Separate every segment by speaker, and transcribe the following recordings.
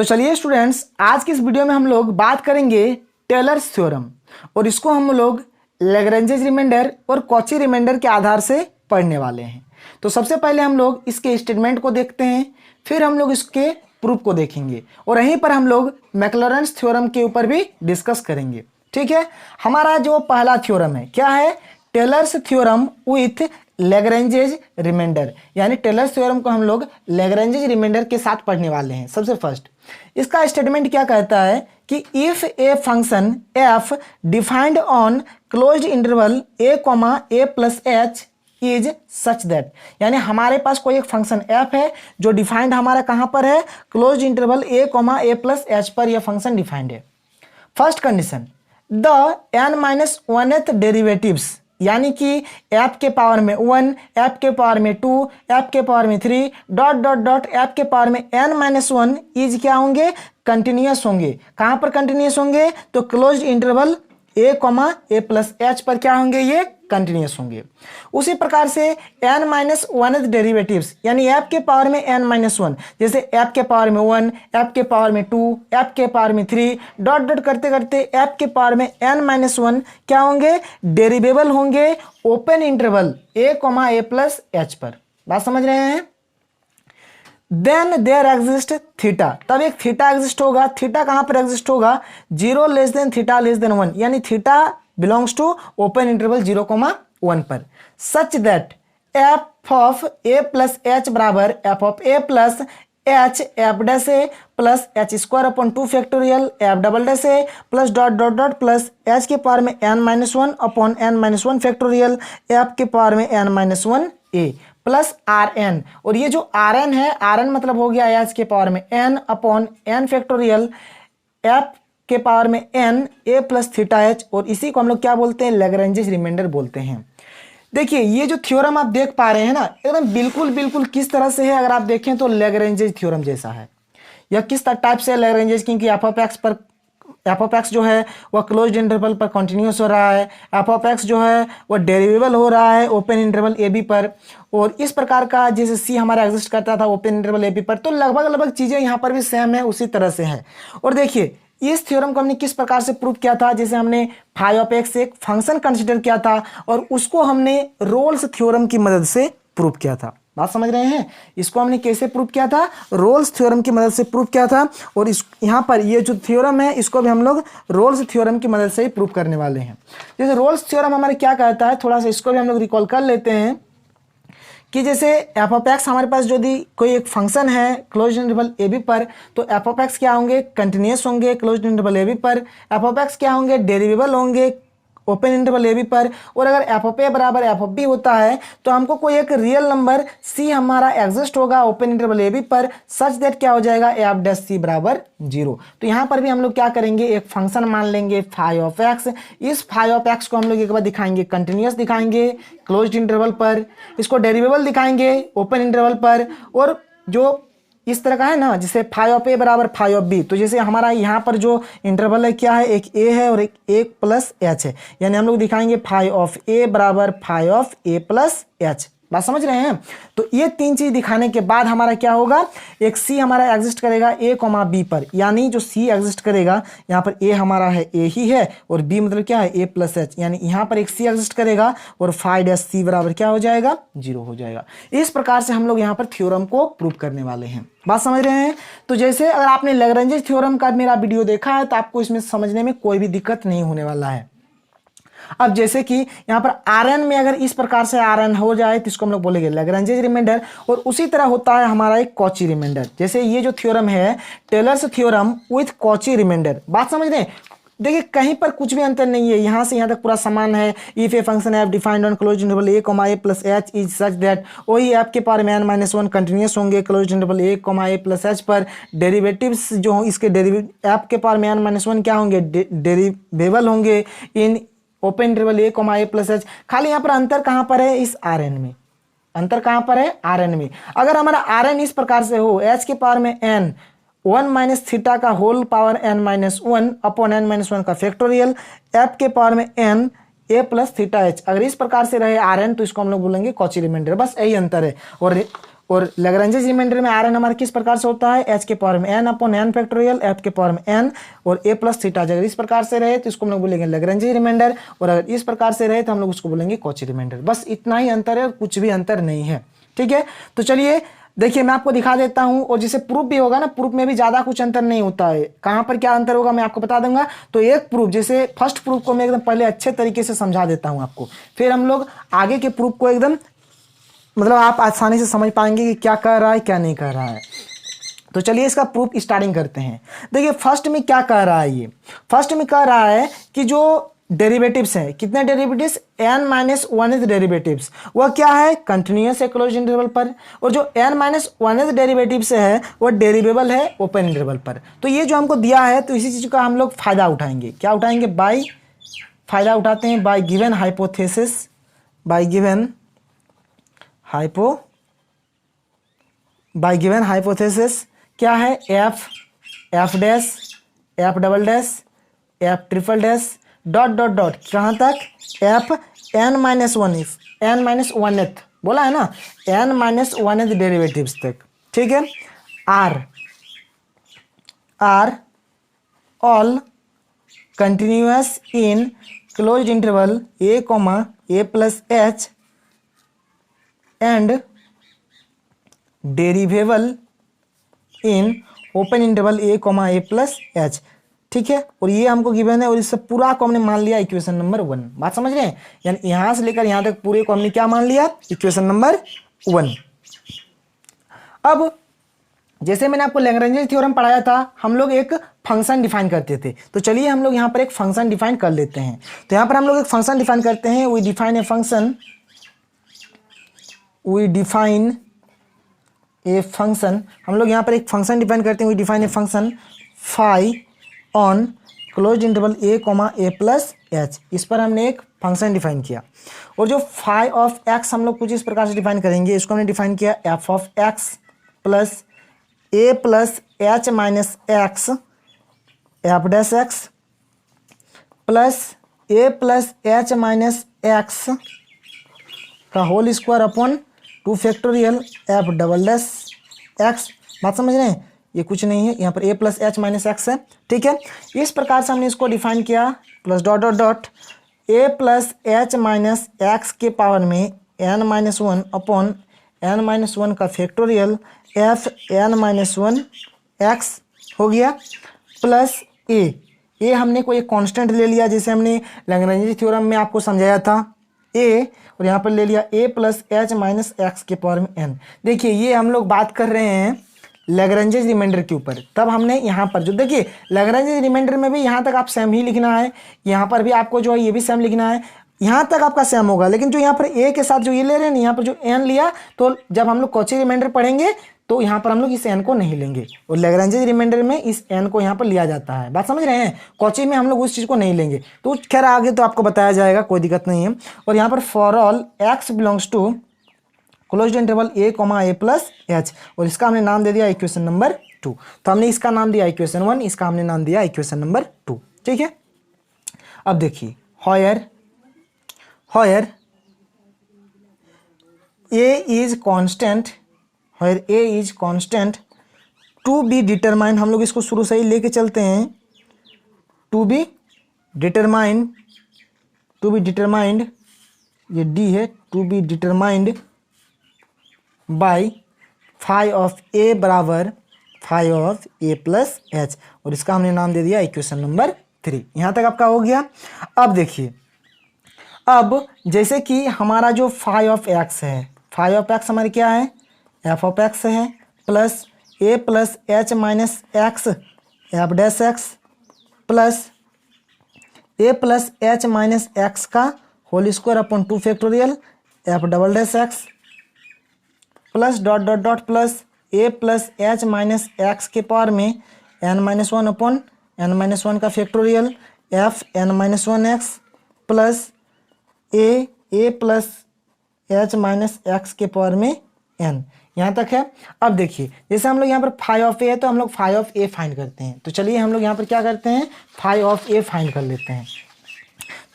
Speaker 1: तो चलिए स्टूडेंट्स, आज की इस वीडियो में हम लोग बात करेंगे टेलर्स थ्योरम और इसको हम लोग लैग्रेंजेस रिमाइंडर और कॉची रिमाइंडर के आधार से पढ़ने वाले हैं। तो सबसे पहले हम लोग इसके स्टेटमेंट को देखते हैं, फिर हम लोग इसके प्रूफ को देखेंगे और यहीं पर हम लोग मैक्लॉरेंस थ्योरम के ऊपर भी डिस्कस करेंगे। ठीक है, हमारा जो पहला थ्योरम है क्या है? Taylor's theorem with Lagrange's remainder, यानी टेलर्स थ्योरम को हम लोग लैग्रेंजेस रिमाइंडर के साथ पढ़ने वाले हैं। सबसे फर्स्ट इसका स्टेटमेंट क्या कहता है कि if a function f defined on closed interval a plus H is such that, यानी हमारे पास कोई एक फंक्शन एफ है जो डिफाइंड हमारा कहां पर है? Closed interval a plus H पर यह फंक्शन डिफाइंड है। First condition, the n-1th derivatives, यानी कि f के पावर में 1, f के पावर में 2, f के पावर में 3 डॉट डॉट डॉट f के पावर में n-1 इज क्या होंगे? कंटिन्यूअस होंगे। कहां पर कंटिन्यूअस होंगे? तो closed interval a plus H पर क्या होंगे? ये कंटिन्यूअस होंगे। उसी प्रकार से n-1th डेरिवेटिव्स, यानी f के पावर में n-1, जैसे f के पावर में 1, f के पावर में 2, f के पावर में 3 डॉट डॉट करते करते f के पावर में n-1 क्या होंगे? डेरिवेबल होंगे open interval a plus H पर। बात समझ रहे हैं? देन देयर एग्जिस्ट थीटा, तब एक थीटा एग्जिस्ट होगा। थीटा कहां पर एग्जिस्ट होगा? 0 less than theta less than 1, यानी theta belongs to open interval 0,1 पर। Such that F of A plus H बराबर F of A plus H F dash A plus H square upon 2 factorial F double dash A plus dot dot dot plus H के power में n-1 upon n-1 factorial F के power में n-1 A plus are N, और ये जो are N है, are N मतलब हो गया एच के पावर में n upon n factorial F के पावर में n ए प्लस थीटा एच, और इसी को हम लोग क्या बोलते हैं? लैग्रेंजेस रिमाइंडर बोलते हैं। देखिए ये जो थ्योरम आप देख पा रहे हैं ना, एकदम बिल्कुल किस तरह से है, अगर आप देखें तो लैग्रेंजेस थ्योरम जैसा है। यह किस टाइप से लैग्रेंजेस, क्योंकि एफ ऑफ एक्स जो है वह क्लोज्ड इंटरवल पर कंटिन्यूअस हो रहा है, एफ ऑफ एक्स जो है वह डेरिवेबल हो रहा है ओपन इंटरवल ए बी पर, और इस प्रकार का जैसे सी हमारा एग्जिस्ट करता था ओपन इंटरवल ए बी पर, तो लगभग चीज़ें यहाँ पर भी सेम है, उसी तरह से है। और देखिए इस थ्योरम को हमने किस प्रकार से प्रूव किया था? जैसे हमने फाई ऑफ एक्स एक फंक्शन कंसिडर किया था और उसको हमने रोल्स थ्योरम की मदद से प्रूव किया था। बात समझ रहे हैं? इसको हमने कैसे प्रूव किया था? रोल्स थ्योरम की मदद से प्रूव किया था, और इस यहाँ पर ये जो थ्योरम है इसको भी हम लोग रोल्स थ्योरम की मदद से ही प्रूव करने वाले हैं। जैसे रोल्स थ्योरम हमारे क्या कहता है, थोड़ा सा इसको भी हम लोग रिकॉल कर लेते हैं कि जैसे एफ ऑफ एक्स हमारे पास यदि कोई एक फंक्शन है क्लोज्ड इंटरवल ए बी पर, तो एफ ऑफ एक्स क्या होंगे? कंटिन्यूअस होंगे क्लोज्ड इंटरवल ए बी पर। एफ ऑफ एक्स क्या होंगे? डेरिवेबल होंगे ओपन इंटरवल ए बी पर। और अगर एफ ऑफ ए बराबर एफ ऑफ बी होता है तो हमको कोई एक रियल नंबर सी हमारा एग्जिस्ट होगा ओपन इंटरवल ए बी पर, सच दैट क्या हो जाएगा? एफ डैश सी बराबर 0। तो यहाँ पर भी हम लोग क्या करेंगे? एक फंक्शन मान लेंगे फाई ऑफ एक्स। इस फाई ऑफ एक्स को हम लोग एक बार दिखाएंगे कंटिन्यूअस दिखाएंगे क्लोज्ड इंटरवल पर, इसको डेरिवेबल दिखाएंगे ओपन इंटरवल पर, और जो इस तरह का है ना, जैसे फाई ऑफ ए बराबर फाई ऑफ बी, तो जैसे हमारा यहाँ पर जो इंटरवल है क्या है? एक ए है और एक प्लस एच है, यानी हम लोग दिखाएंगे फाई ऑफ ए बराबर phi of A plus H. बात समझ रहे हैं? तो ये तीन चीज दिखाने के बाद हमारा क्या होगा? एक सी हमारा एग्जिस्ट करेगा ए कॉमा बी पर, यानी जो सी एग्जिस्ट करेगा यहाँ पर ए हमारा है ए ही है, और बी मतलब क्या है? ए प्लस एच, यानी यहाँ पर एक सी एग्जिस्ट करेगा और फाई डैश सी बराबर क्या हो जाएगा? 0 हो जाएगा। इस प्रकार से हम लोग यहाँ पर थ्योरम को प्रूव करने वाले हैं। बात समझ रहे हैं? तो जैसे अगर आपने लैग्रेंजेस थ्योरम का मेरा वीडियो देखा है तो आपको इसमें समझने में कोई भी दिक्कत नहीं होने वाला है। अब जैसे कि यहाँ पर आर एन में अगर इस प्रकार से आर एन हो जाए तो इसको हम लोग बोलेंगे लैग्रेंजेस रिमाइंडर, और उसी तरह होता है हमारा एक कॉची रिमाइंडर। जैसे ये जो थ्योरम है Taylor's theorem with Cauchy remainder. बात समझ रहे हैं? देखिए कहीं पर कुछ भी अंतर नहीं है, यहाँ से यहाँ तक पूरा समान है। If a function f defined on closed interval A plus H is such that, वही एफ के पावर में n-1 कंटिन्यूअस होंगे closed interval A plus H पर। डेरिवेटिव्स जो हों इसके एफ के पावर में n-1 क्या होंगे? डेरिवेबल होंगे इन open interval A plus H. खाली यहाँ पर अंतर कहाँ पर है? इस आर एन में। अंतर कहाँ पर है? आर एन में। अगर हमारा आर एन इस प्रकार से हो, एच के पावर में n 1 माइनस थीटा का whole power n-1 upon n-1 का फैक्टोरियल एफ के पावर में n ए प्लस थीटा एच, अगर इस प्रकार से रहे आर एन तो इसको हम लोग बोलेंगे कॉची रिमाइंडर। बस यही अंतर है। और लैग्रेंजेस रिमाइंडर में Rn हमारा किस प्रकार से होता है, h के पावर में n upon n factorial, f के पावर में n और a प्लस थीटा। अगर इस प्रकार से रहे तो इसको हम लोग बोलेंगे लैग्रेंजेस रिमाइंडर, और अगर इस प्रकार से रहे तो हम लोग उसको बोलेंगे कॉची रिमाइंडर। बस इतना ही अंतर है, कुछ भी अंतर नहीं है। ठीक है, तो चलिए देखिए मैं आपको दिखा देता हूं, और जिसे प्रूफ भी होगा ना, प्रूफ में भी ज्यादा कुछ अंतर नहीं होता है। कहां पर क्या अंतर होगा मैं आपको बता दूंगा। तो एक प्रूफ, जैसे फर्स्ट प्रूफ को मैं एकदम पहले अच्छे तरीके से समझा देता हूं आपको, फिर हम लोग आगे के प्रूफ को एकदम मतलब आप आसानी से समझ पाएंगे कि क्या कह रहा है क्या नहीं कह रहा है। तो चलिए इसका प्रूफ स्टार्टिंग करते हैं। देखिए फर्स्ट में क्या कह रहा है, ये फर्स्ट में कह रहा है कि जो डेरिवेटिव्स हैं, कितने डेरिवेटिव्स, n-1th डेरिवेटिव्स, वह क्या है, कंटिन्यूअस है क्लोज इंटरवल पर, और जो n-1th डेरिवेटिव्स है वह डेरिवेबल है ओपन इंटरवल पर। तो ये जो हमको दिया है, तो इसी चीज का हम लोग फायदा उठाएंगे। क्या उठाएंगे, बाय फायदा उठाते हैं bye given hypothesis, bye given hypothesis क्या है, F dash, F double dash, F triple dash dot dot dot कहाँ तक, एफ n-1th बोला है ना, n-1th डेरिवेटिव्स तक। ठीक है, are all continuous in closed interval a plus h and derivable in open interval a plus h। ठीक है, और ये हमको गिवन है, और इससे पूरा को हमने मान लिया इक्वेशन नंबर 1। बात समझ रहे हैं, यानी यहां से लेकर यहां तक पूरे को हमने क्या मान लिया, इक्वेशन नंबर 1। अब जैसे मैंने आपको लैग्रेंज थ्योरम पढ़ाया था, हम लोग एक फंक्शन डिफाइन करते थे। तो चलिए हम लोग यहाँ पर एक फंक्शन डिफाइन कर लेते हैं। तो यहाँ पर हम लोग एक फंक्शन डिफाइन करते हैं, वी डिफाइन ए फंक्शन, हम लोग यहाँ पर एक फंक्शन डिफाइन करते हैं, we define a function phi on close interval a plus h। इस पर हमने एक फंक्शन डिफाइन किया, और जो फाई ऑफ x हम लोग कुछ इस प्रकार से डिफाइन करेंगे। इसको हमने डिफाइन किया f of x plus a plus h minus x F dash x plus a plus h minus x का whole square upon 2 factorial F double dash x। बात समझ रहे हैं, ये कुछ नहीं है, यहाँ पर a plus h minus x है। ठीक है, इस प्रकार से हमने इसको डिफाइन किया, plus dot dot dot a plus h minus x के पावर में n-1 अपॉन n-1 का फैक्टोरियल f n-1 x हो गया, प्लस a हमने कोई एक कांस्टेंट ले लिया, जैसे हमने लैग्रेंज थ्योरम में आपको समझाया था, a, और यहाँ पर ले लिया a plus h minus x के पावर में n। देखिए ये हम लोग बात कर रहे हैं लैग्रेंजेस रिमाइंडर के ऊपर। तब हमने यहाँ पर जो देखिए लैग्रेंजेस रिमाइंडर में भी यहाँ तक आप सेम ही लिखना है, यहाँ पर भी आपको जो है ये भी सेम लिखना है, यहाँ तक आपका सेम होगा। लेकिन जो यहाँ पर a के साथ जो ये ले रहे हैं, यहाँ पर जो n लिया, तो जब हम लोग कॉची रिमाइंडर पढ़ेंगे तो यहाँ पर हम लोग इस n को नहीं लेंगे, और लैग्रेंजेस रिमाइंडर में इस n को यहाँ पर लिया जाता है। बात समझ रहे हैं, कॉची में हम लोग उस चीज़ को नहीं लेंगे। तो खैर आगे तो आपको बताया जाएगा, कोई दिक्कत नहीं है। और यहाँ पर for all x belongs to closed interval a plus h, और इसका हमने नाम दे दिया इक्वेशन नंबर 2। तो हमने इसका नाम दिया इक्वेशन 1, इसका हमने नाम दिया इक्वेशन नंबर 2। ठीक है, अब देखिए where a is constant to be determined, हम लोग इसको शुरू से ही लेके चलते हैं, टू बी डिटरमाइंड, ये d है, to be determined by phi of a बराबर phi of a plus h, और इसका हमने नाम दे दिया इक्वेशन नंबर 3। यहाँ तक आपका हो गया। अब देखिए, अब जैसे कि हमारा जो फाई ऑफ x है, फाई ऑफ x हमारी क्या है, f ऑफ x है, plus a plus h minus x F dash x plus a plus h minus x का whole square upon 2 factorial F double dash x plus dot dot dot plus a plus h minus x के power में n-1 upon n-1 का factorial f n-1x plus a plus h minus x के power में n। यहाँ तक है। अब देखिए जैसे हम लोग यहाँ पर फाई ऑफ ए है, तो हम लोग फाई ऑफ ए फाइंड करते हैं। तो चलिए हम लोग यहाँ पर क्या करते हैं, फाई ऑफ ए फाइंड कर लेते हैं।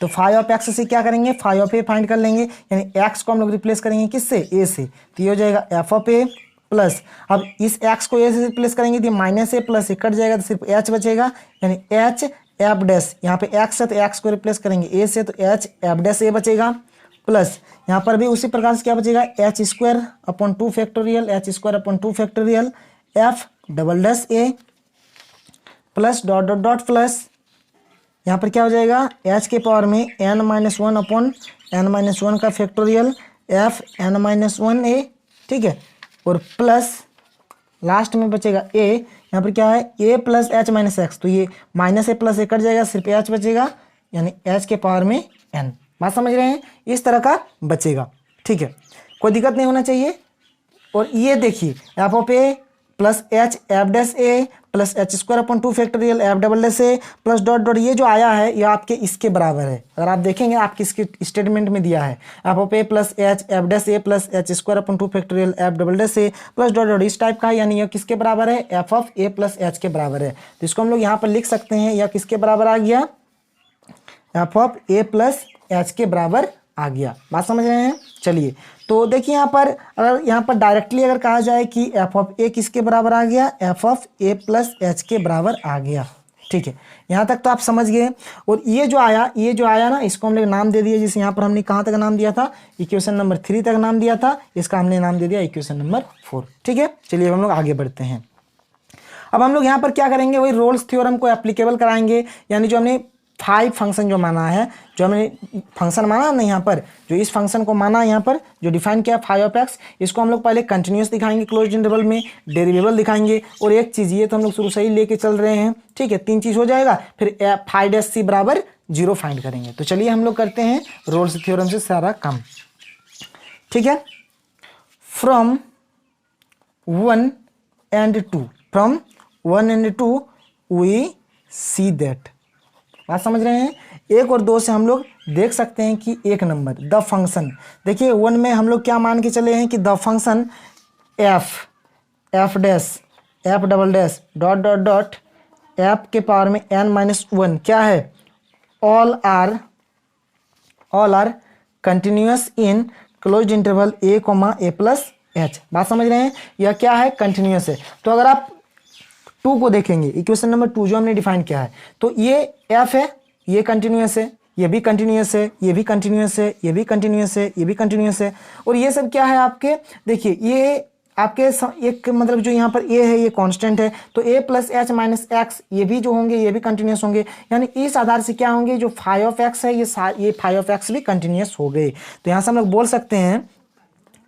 Speaker 1: तो फाई ऑफ एक्स से क्या करेंगे, फाई ऑफ ए फाइंड कर लेंगे, यानी एक्स को हम लोग रिप्लेस करेंगे किससे, ए से। तो ये हो जाएगा एफ ऑफ ए प्लस, अब इस x को a से रिप्लेस करेंगे तो minus A plus A cut जाएगा तो सिर्फ h बचेगा, यानी h एफ डैश, यहाँ पे x है तो x को रिप्लेस करेंगे a से तो h एफ डैश ए बचेगा, प्लस यहाँ पर भी उसी प्रकार से क्या बचेगा, H square upon 2 factorial, H square upon 2 factorial F double dash ए plus dot dot dot plus यहाँ पर क्या हो जाएगा, h के पावर में n minus one upon n minus one का factorial F n minus one A, ठीक है, और प्लस लास्ट में बचेगा a, यहाँ पर क्या है a plus H minus X, तो ये minus A plus A cut जाएगा, सिर्फ h बचेगा, यानी h के पावर में n। बात समझ रहे हैं, इस तरह का बचेगा, ठीक है, कोई दिक्कत नहीं होना चाहिए। और ये देखिए f of A plus H F dash A plus H square upon 2 factorial F double dash A plus dot dot, ये जो आया है ये आपके इसके बराबर है। अगर आप देखेंगे आपके इसके स्टेटमेंट में दिया है F of A plus H F dash A plus H square upon 2 factorial F double dash A plus dot dot, इस टाइप का है, यानी यह किसके बराबर है, F of A plus H के बराबर है। तो इसको हम लोग यहाँ पर लिख सकते हैं, यह किसके बराबर आ गया, F of A plus H के बराबर आ गया। बात समझ रहे हैं, चलिए तो देखिए यहाँ पर, अगर यहाँ पर डायरेक्टली अगर कहा जाए कि एफ ऑफ ए किसके बराबर आ गया, F of A plus H के बराबर आ गया, ठीक है, यहाँ तक तो आप समझ गए। और ये जो आया ना, इसको हम लोग नाम दे दिए, जिसे यहाँ पर हमने कहाँ तक नाम दिया था, इक्वेशन नंबर 3 तक नाम दिया था, इसका हमने नाम दे दिया इक्वेशन नंबर 4, ठीक है। चलिए अब हम लोग आगे बढ़ते हैं। अब हम लोग यहाँ पर क्या करेंगे, वही रोल्स थ्योरम को एप्लीकेबल कराएंगे, यानी जो हमने 5 फंक्शन जो माना है, जो हमने फंक्शन माना ना यहाँ पर, जो इस फंक्शन को माना यहाँ पर जो डिफाइन किया फाई ऑफ एक्स, इसको हम लोग पहले कंटिन्यूस दिखाएंगे क्लोज्ड इंटरवल में, डेरिवेबल दिखाएंगे, और एक चीज़ ये तो हम लोग शुरू से ही लेके चल रहे हैं, ठीक है, 3 चीज़ हो जाएगा, फिर फाई डैश सी बराबर 0 फाइंड करेंगे। तो चलिए हम लोग करते हैं रोल्स थ्योरम से सारा काम, ठीक है। From 1 and 2, from 1 and 2 we see that, बात समझ रहे हैं, 1 और 2 से हम लोग देख सकते हैं कि एक नंबर द फंक्शन, देखिए 1 में हम लोग क्या मान के चले हैं कि the function F dash F double dash dot dot dot F के पावर में n माइनस वन क्या है, all are continuous in closed interval a comma a plus H. बात समझ रहे हैं, यह क्या है, कंटिन्यूस है। तो अगर आप 2 को देखेंगे, इक्वेशन नंबर 2 जो हमने डिफाइन किया है, तो ये f है, ये कंटिन्यूस है, ये भी कंटिन्यूस है, ये भी कंटिन्यूस है, ये भी कंटिन्यूस है, ये भी कंटिन्यूस है, और ये सब क्या है आपके, देखिए ये आपके एक मतलब जो यहाँ पर a है ये कांस्टेंट है, तो a plus H minus x ये भी जो होंगे ये भी कंटिन्यूस होंगे, यानी इस आधार से क्या होंगे, जो फाई ऑफ एक्स है ये फाई ऑफ एक्स भी कंटिन्यूस हो गए। तो यहाँ से हम लोग बोल सकते हैं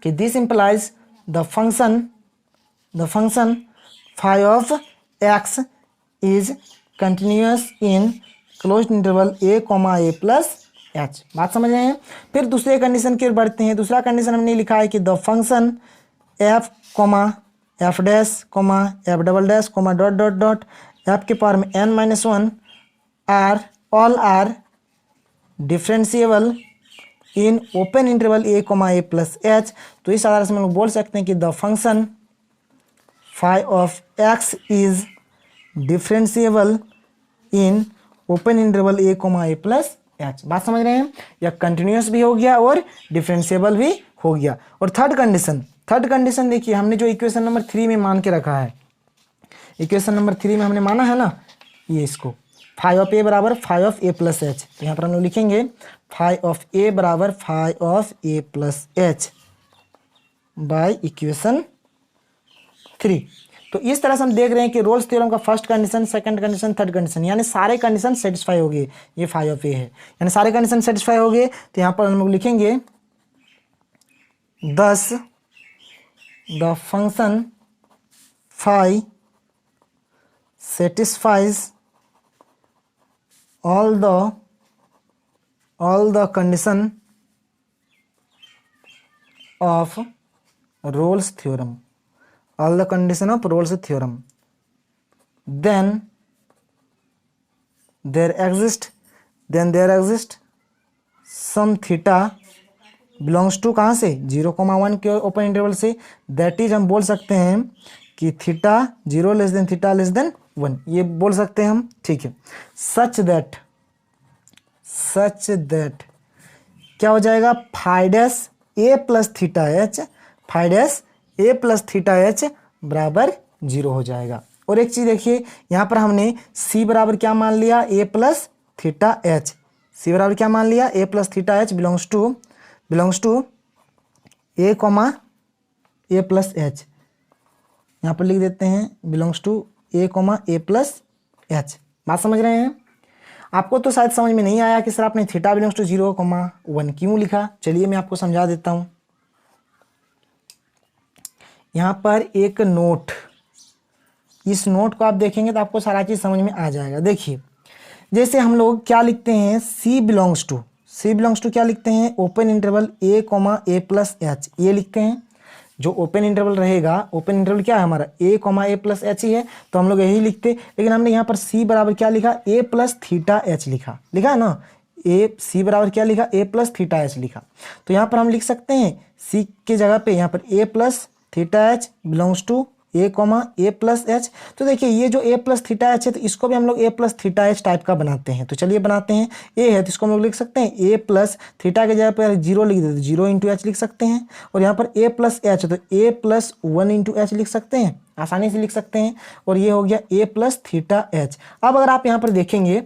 Speaker 1: कि this implies the function phi of x is continuous in closed interval a comma a plus H. बात समझ रहे हैं। फिर दूसरे कंडीशन की ओर बढ़ते हैं। दूसरा कंडीशन हमने लिखा है कि the function f comma F dash comma F double dash comma dot dot dot F के पावर में n minus one all are differentiable in open interval a comma a plus H. तो इस आधार से हम लोग बोल सकते हैं कि the function phi of x is differentiable in open interval a comma a plus H. बात समझ रहे हैं, यह कंटिन्यूस भी हो गया और डिफरेंशिएबल भी हो गया। और थर्ड कंडीशन देखिए, हमने जो इक्वेशन नंबर 3 में मान के रखा है, इक्वेशन नंबर 3 में हमने माना है ना, ये इसको फाई ऑफ ए बराबर phi of A plus H. तो यहाँ पर हम लोग लिखेंगे फाई ऑफ ए बराबर phi of A plus H by equation 3। तो इस तरह से हम देख रहे हैं कि रोल्स थ्योरम का first condition, second condition, third condition, यानी सारे कंडीशन सेटिस्फाई हो गए। ये फाई ऑफ ए है, यानी सारे कंडीशन सेटिस्फाई हो गए। तो यहाँ पर हम लोग लिखेंगे thus the function phi satisfies all the condition of Rolle's theorem, all the condition of Rolle's theorem, then there exists some theta belongs to कहाँ से 0,1 के ओपन इंटरवल से, दैट इज हम बोल सकते हैं कि theta 0 less than theta less than 1, ये बोल सकते हैं हम, ठीक है। सच दैट क्या हो जाएगा, फाई डैश ए plus theta H, phi dash ए प्लस थीटा एच बराबर 0 हो जाएगा। और एक चीज़ देखिए, यहाँ पर हमने सी बराबर क्या मान लिया, A plus theta H. C बराबर क्या मान लिया, A plus theta H belongs to A comma A plus H. यहाँ पर लिख देते हैं belongs to A comma A plus H. बात समझ रहे हैं? आपको तो शायद समझ में नहीं आया कि सर आपने थीटा बिलोंग्स टू 0,1 क्यों लिखा। चलिए मैं आपको समझा देता हूँ। यहाँ पर एक नोट, इस नोट को आप देखेंगे तो आपको सारा चीज़ समझ में आ जाएगा। देखिए, जैसे हम लोग क्या लिखते हैं, सी बिलोंग्स टू क्या लिखते हैं, open interval A comma A plus H, ये लिखते हैं। जो ओपन इंटरवल रहेगा, ओपन इंटरवल क्या है हमारा, ए कॉमा ए प्लस एच ही है, तो हम लोग यही लिखते। लेकिन हमने यहाँ पर सी बराबर क्या लिखा, ए प्लस थीटा एच लिखा है ना। ए सी बराबर क्या लिखा, ए प्लस थीटा एच लिखा। तो यहाँ पर हम लिख सकते हैं सी के जगह पे यहाँ पर A plus theta H belongs to A comma A plus H. तो देखिए ये जो ए प्लस थीटा एच है, तो इसको भी हम लोग ए प्लस थीटा एच टाइप का बनाते हैं। तो चलिए बनाते हैं। ए है तो इसको हम लोग लिख सकते हैं ए प्लस थीटा के जगह पर 0 लिख देते, 0 इंटू एच लिख सकते हैं। और यहाँ पर ए प्लस एच है तो ए प्लस 1 इंटू एच लिख सकते हैं, आसानी से लिख सकते हैं। और ये हो गया ए प्लस थीटा एच। अब अगर आप यहाँ पर देखेंगे,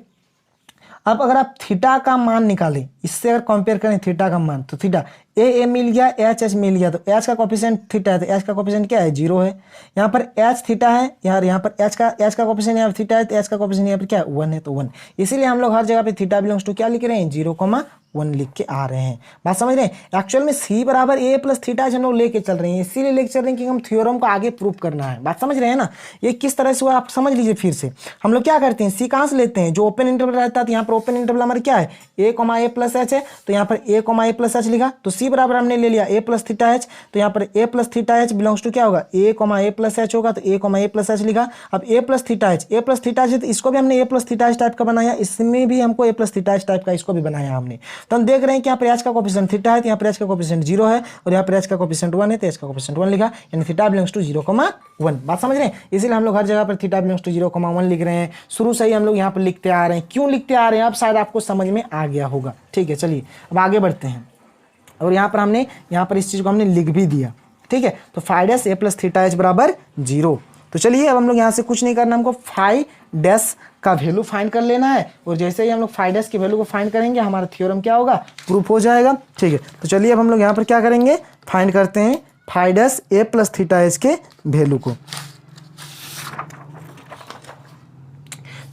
Speaker 1: अब अगर आप थीटा का मान निकालें, इससे अगर कंपेयर करें थीटा का मान, तो थीटा ए मिल गया, एच मिल गया, तो एच का कोफिशिएंट थीटा है, तो एच का कोफिशिएंट क्या है, 0 है। यहाँ पर एच थीटा है, यहाँ पर एच का कोफिशिएंट यहाँ पर थीटा है, तो एच का कोफिशिएंट यहाँ पर क्या है, 1 है, तो 1। इसीलिए हम लोग हर जगह पे थीटा बिलोंग्स टू क्या लिख रहे हैं, 0,1 लिख के आ रहे हैं। बात समझ रहे हैं? एक्चुअल में सी बराबर ए प्लस थीटा हम लोग लेके चल रहे हैं, इसीलिए लेके चल रहे हैं कि हम थ्योरम को आगे प्रूव करना है। बात समझ रहे हैं ना? ये किस तरह से हुआ आप समझ लीजिए फिर से। हम लोग क्या करते हैं, सी कहाँ से लेते हैं, जो ओपन इंटरवल रहता है, तो यहाँ पर ओपन इंटरवल हमारा क्या है, ए कॉमा ए प्लस एच है, तो यहाँ पर ए कॉमा ए प्लस एच लिखा। तो सी बराबर हमने ले लिया ए प्लस थीटा एच, तो यहाँ पर A plus theta H belongs to क्या होगा, A comma A plus H होगा, तो A comma A plus H लिखा। अब ए प्लस थीटा एच है, तो इसको भी हमने ए प्लस थीटा एच टाइप का बनाया, इसमें भी हमको ए प्लस थीटा एच टाइप का इसको भी बनाया हमने। तो हम देख रहे हैं कि यहाँ पर एच का कोफिशिएंट थीटा है, तो यहाँ पर एच का कोफिशिएंट 0 है, और यहाँ पर एच का कोफिशिएंट 1 है, तो एच का कोफिशिएंट 1 लिखा, यानी थीटा बिलोंग्स टू 0,1। बात समझ रहे हैं? इसीलिए हम लोग हर जगह पर थीटा बिलोंग्स टू 0,1 लिख रहे हैं। शुरू से ही हम लोग यहाँ पर लिखते आ रहे हैं। क्यों लिखते आ रहे हैं, अब शायद आपको समझ में आ गया होगा। ठीक है, चलिए अब आगे बढ़ते हैं। और यहाँ पर हमने इस चीज़ को हमने लिख भी दिया। ठीक है, तो फाई डैश ए प्लस थीटा एच बराबर 0। तो चलिए अब हम लोग यहाँ से कुछ नहीं करना, हमको फाई डैश का वैल्यू फाइंड कर लेना है। और जैसे ही हम लोग फाई डैश की वैल्यू को फाइंड करेंगे, हमारा थ्योरम क्या होगा, प्रूफ हो जाएगा। ठीक है, तो चलिए अब हम लोग यहाँ पर क्या करेंगे, फाइंड करते हैं फाई डैश ए प्लस थीटा एच के वैल्यू को।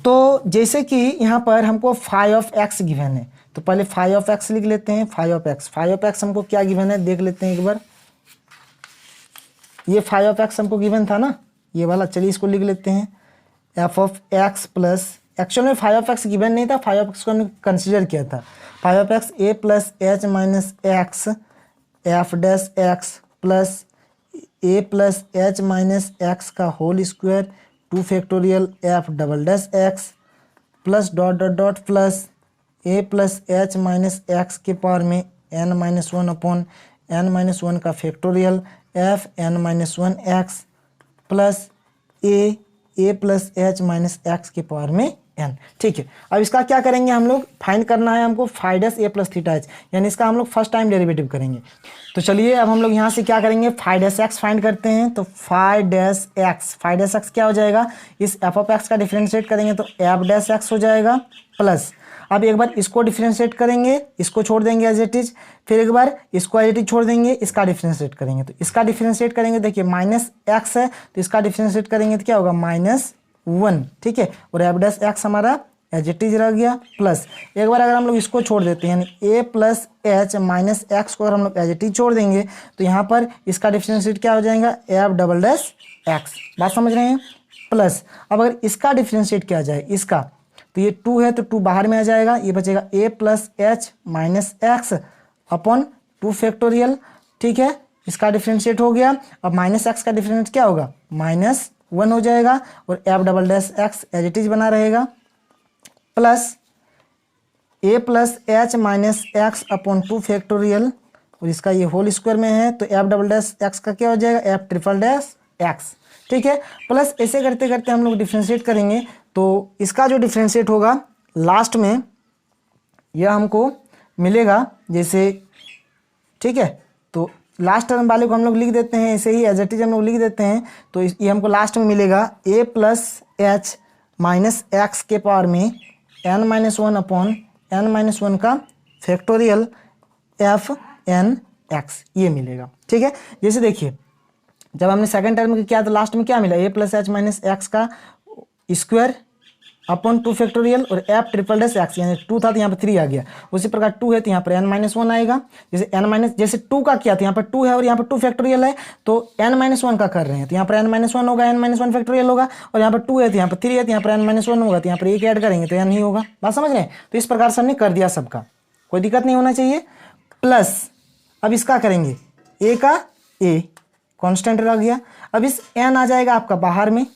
Speaker 1: तो जैसे कि यहाँ पर हमको फाई ऑफ एक्स गिवन है, तो पहले फाई ऑफ एक्स लिख लेते हैं। फाई ऑफ एक्स हमको क्या गिवन है देख लेते हैं एक बार। ये फाई ऑफ एक्स हमको गिवन था ना, ये वाला। चलिए इसको लिख लेते हैं, F of x plus, actual में फाई ऑफ एक्स गिवन नहीं था, फाई ऑफ एक्स को हमने कंसिडर किया था। Phi of X A plus H minus x F dash x plus A plus H minus x का whole square 2 factorial F double dash x plus dot dot dot plus ए plus H minus x के power में N minus 1 upon N minus 1 का factorial F N minus 1 X plus ए plus H minus x के power में N. ठीक है, अब इसका क्या करेंगे हम लोग, फाइंड करना है हमको फाई डैश ए प्लस थीटा एच, यानी इसका हम लोग फर्स्ट टाइम डेरिवेटिव करेंगे। तो चलिए अब हम लोग यहाँ से क्या करेंगे, फाई डैश एक्स फाइंड करते हैं। तो फाई डैश एक्स क्या हो जाएगा, इस एफ ऑफ एक्स का डिफरेंशिएट करेंगे तो एफ डैश एक्स हो जाएगा, प्लस अब एक बार इसको डिफरेंशिएट करेंगे, इसको छोड़ देंगे एज इट इज, फिर एक बार इसको एज इट इज छोड़ देंगे, इसका डिफरेंशिएट करेंगे। तो इसका डिफरेंशिएट करेंगे, देखिए माइनस एक्स है, तो इसका डिफरेंशिएट करेंगे तो क्या होगा, -1। ठीक है, और एफ डैश एक्स हमारा एज इट इज रह गया, प्लस एक बार अगर हम लोग इसको छोड़ देते हैं, यानी A plus H minus x को अगर हम लोग एज इट इज छोड़ देंगे, तो यहाँ पर इसका डिफरेंशिएट क्या हो जाएगा, एफ डबल डैश एक्स। बात समझ रहे हैं? प्लस अब अगर इसका डिफरेंशिएट किया जाए, इसका, तो ये 2 है तो 2 बाहर में आ जाएगा, ये बचेगा A plus H minus X upon 2 factorial. ठीक है, इसका डिफरेंशिएट हो गया। अब माइनस एक्स का डिफरेंशिएट क्या होगा, -1 हो जाएगा, और F double dash X as it is बना रहेगा, प्लस ए plus H minus X upon 2 factorial, और इसका ये होल स्क्वायर में है, तो एफ डबल डैश एक्स का क्या हो जाएगा, एफ ट्रिपल डैश एक्स। ठीक है, प्लस ऐसे करते करते हम लोग डिफरेंशिएट करेंगे, तो इसका जो डिफरेंशिएट होगा लास्ट में यह हमको मिलेगा जैसे, ठीक है, तो लास्ट टर्म वाले को हम लोग लिख देते हैं ऐसे ही एज इट इज हम लोग लिख देते हैं। तो ये हमको लास्ट में मिलेगा a plus H minus x के पावर में n minus one upon n minus one का फैक्टोरियल एफ एन एक्स, ये मिलेगा। ठीक है, जैसे देखिए जब हमने सेकंड टर्म में किया तो लास्ट में क्या मिला, a plus H minus x का स्क्वायर अपॉन 2 फैक्टोरियल और एफ ट्रिपल डैश एक्स, यानी 2 था तो यहाँ पर 3 आ गया। उसी प्रकार 2 है तो यहाँ पर n माइनस वन आएगा। जैसे 2 का किया तो यहाँ पर 2 है और यहाँ पर 2 फैक्टोरियल है, तो n माइनस वन का कर रहे हैं तो यहाँ पर n माइनस वन होगा, n माइनस वन फैक्टोरियल होगा, और यहाँ पर 2 है तो यहाँ पर 3 है तो यहाँ पर n माइनस वन होगा, तो यहाँ पर एक ऐड करेंगे तो n ही होगा। बात समझ रहे हैं? तो इस प्रकार से हमने कर दिया सबका, कोई दिक्कत नहीं होना चाहिए। प्लस अब इसका करेंगे a का a कांस्टेंट रह गया, अब इस n आ जाएगा आपका बाहर में,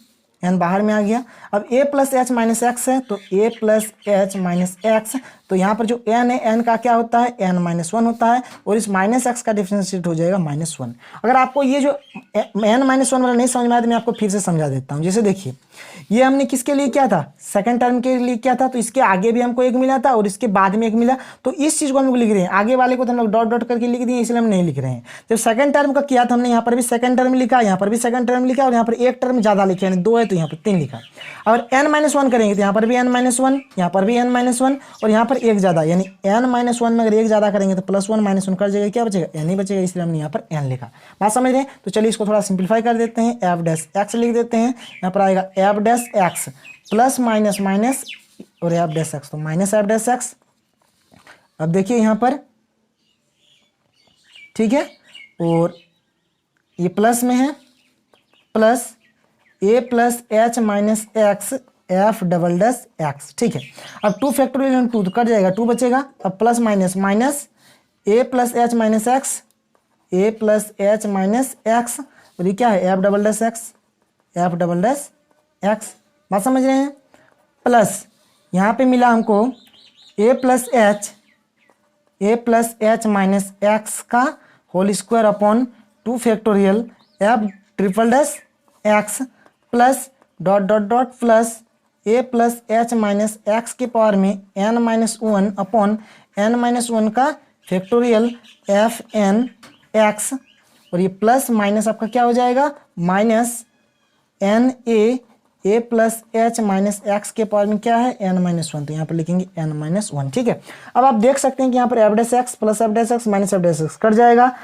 Speaker 1: n बाहर में आ गया। अब a plus H minus X है तो a plus H minus X, तो यहाँ पर जो n है n का क्या होता है, n माइनस वन होता है, और इस माइनस एक्स का डिफरेंशिएट हो जाएगा माइनस वन। अगर आपको ये जो n माइनस वन वाला नहीं समझ में आया तो मैं आपको फिर से समझा देता हूँ। जैसे देखिए ये हमने किसके लिए किया था, सेकंड टर्म के लिए किया था, तो इसके आगे भी हमको एक मिला था और इसके बाद में एक मिला, तो इस चीज़ को हम लोग लिख रहे हैं। आगे वाले को तो हम लोग डॉट डॉट करके लिख दिए, इसलिए हम नहीं लिख रहे हैं। जब सेकंड टर्म का किया था हमने यहाँ पर भी सेकंड टर्म लिखा, यहाँ पर भी सेकंड टर्म लिखा, और यहाँ पर एक टर्म ज़्यादा लिखा, यानी 2 है तो यहाँ पर 3 लिखा। अगर n माइनस वन करेंगे तो यहाँ पर भी n माइनस वन, यहाँ पर भी n माइनस वन, और यहाँ पर एक ज़्यादा, यानी n माइनस वन में अगर एक ज़्यादा करेंगे तो प्लस वन माइनस वन कर जाएगा, क्या बचेगा, n ही बचेगा, इसलिए हमने यहाँ पर n लिखा। बात समझ रहे हैं? तो चलिए इसको थोड़ा सिंप्लीफाई कर देते हैं, एफ डैश एक्स लिख देते हैं। यहाँ पर आएगा F dash x plus minus minus और एफ डैश एक्स, तो माइनस एफ डैश एक्स। अब देखिए यहाँ पर, ठीक है, और ये प्लस में है, plus a plus H minus x F double dash x. ठीक है, अब 2 फैक्टोरियल 2 तो कट जाएगा, 2 बचेगा। अब plus minus minus a plus H minus x, a plus H minus x, और ये क्या है, F double dash x, F double dash x. बात समझ रहे हैं? प्लस यहाँ पे मिला हमको a plus H minus x का whole square upon 2 factorial F triple dash x plus dot dot dot plus a plus H minus x के पावर में n minus one upon n minus one का factorial F N X, और ये plus minus आपका क्या हो जाएगा, minus N ए plus H minus x के पावर में क्या है, n माइनस वन, तो यहाँ पर लिखेंगे n माइनस वन। ठीक है, अब आप देख सकते हैं कि यहाँ पर F dash x plus F dash X minus F dash X cut जाएगा,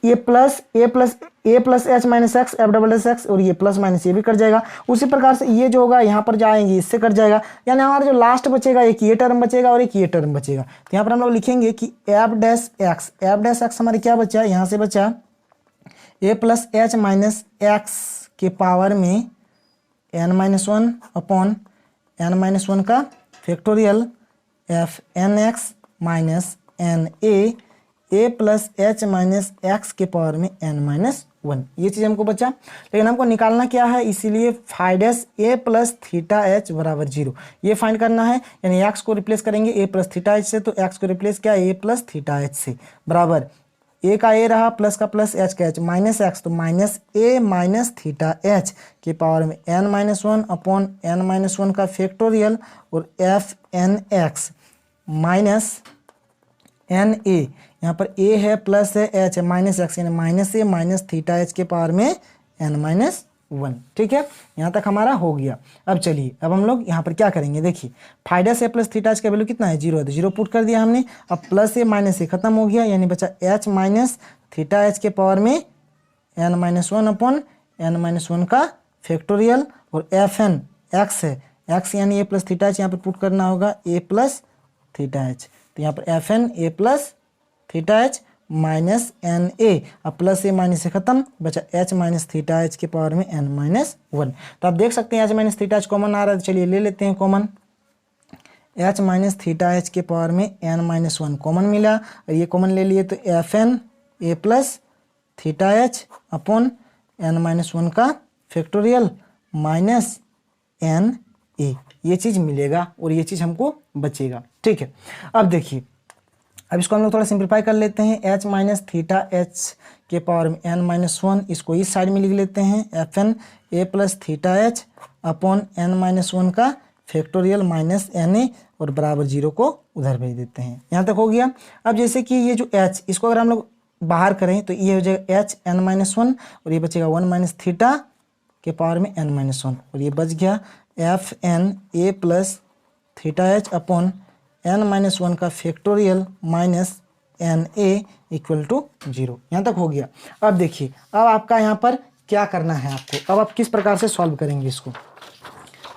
Speaker 1: ये प्लस ए plus H minus x F double dash X, और ये प्लस माइनस ये भी कट जाएगा। उसी प्रकार से ये जो होगा यहाँ पर जाएंगे, इससे कट जाएगा, यानी हमारा जो लास्ट बचेगा एक ये टर्म बचेगा और एक ये टर्म बचेगा। तो यहाँ पर हम लोग लिखेंगे कि एफ डैश एक्स हमारे क्या बचा, यहाँ से बचा A plus H minus x के पावर में n minus one upon n minus one का factorial F N x minus N ए प्लस एच माइनस एक्स के पावर में n माइनस वन, ये चीज़ हमको बचा। लेकिन हमको निकालना क्या है, इसीलिए फाइव डैश ए प्लस थीटा एच बराबर 0 ये फाइंड करना है, यानी एक्स को रिप्लेस करेंगे ए प्लस थीटा एच से, तो एक्स को रिप्लेस किया ए प्लस थीटा एच से, बराबर ए का ए रहा, प्लस का प्लस, एच का एच, माइनस एक्स, तो minus A minus theta H के पावर में n minus one upon n minus one का फैक्टोरियल और F N x minus N A, यहाँ पर a है प्लस है एच है माइनस एक्स, यानी minus A minus theta H के पावर में n माइनस वन। ठीक है, यहाँ तक हमारा हो गया। अब चलिए अब हम लोग यहाँ पर क्या करेंगे, देखिए फाइव डैश ए प्लस थीटा एच का वैल्यू कितना है, 0 है, तो 0 पुट कर दिया हमने। अब प्लस ए माइनस ए खत्म हो गया, यानी बचा एच माइनस थीटा एच के पावर में n minus one upon n minus one का फैक्टोरियल, और एफ एन एक्स है, एक्स यानी ए प्लस थीटा एच, यहाँ पर पुट करना होगा ए प्लस थीटा एच, तो यहाँ पर F N A plus theta H minus N A, अब प्लस ए माइनस से खत्म, बचा एच माइनस थीटा एच के पावर में n माइनस वन। तो आप देख सकते हैं H minus theta H common आ रहा है, तो चलिए ले लेते हैं common, H minus theta H के पावर में n माइनस वन कॉमन मिला, और ये कॉमन ले लिए तो F N A plus theta H upon n minus one का फैक्टोरियल माइनस एन ए, ये चीज़ मिलेगा और ये चीज़ हमको बचेगा। ठीक है, अब देखिए अब इसको हम लोग थोड़ा सिंप्लीफाई कर लेते हैं, एच माइनस थीटा एच के पावर में n माइनस वन, इसको इस साइड में लिख लेते हैं, F N A plus theta H upon n minus one का फैक्टोरियल माइनस एन ए, और बराबर 0 को उधर भेज देते हैं। यहाँ तक हो गया। अब जैसे कि ये जो h, इसको अगर हम लोग बाहर करें तो ये हो जाएगा एच एन माइनस वन और ये बचेगा वन माइनस थीटा के पावर में एन माइनस वन और ये बच गया F N A plus theta H upon N minus one का factorial minus N A equal to 0। यहाँ तक हो गया। अब देखिए, अब आपका यहाँ पर क्या करना है आपको, अब आप किस प्रकार से सॉल्व करेंगे इसको।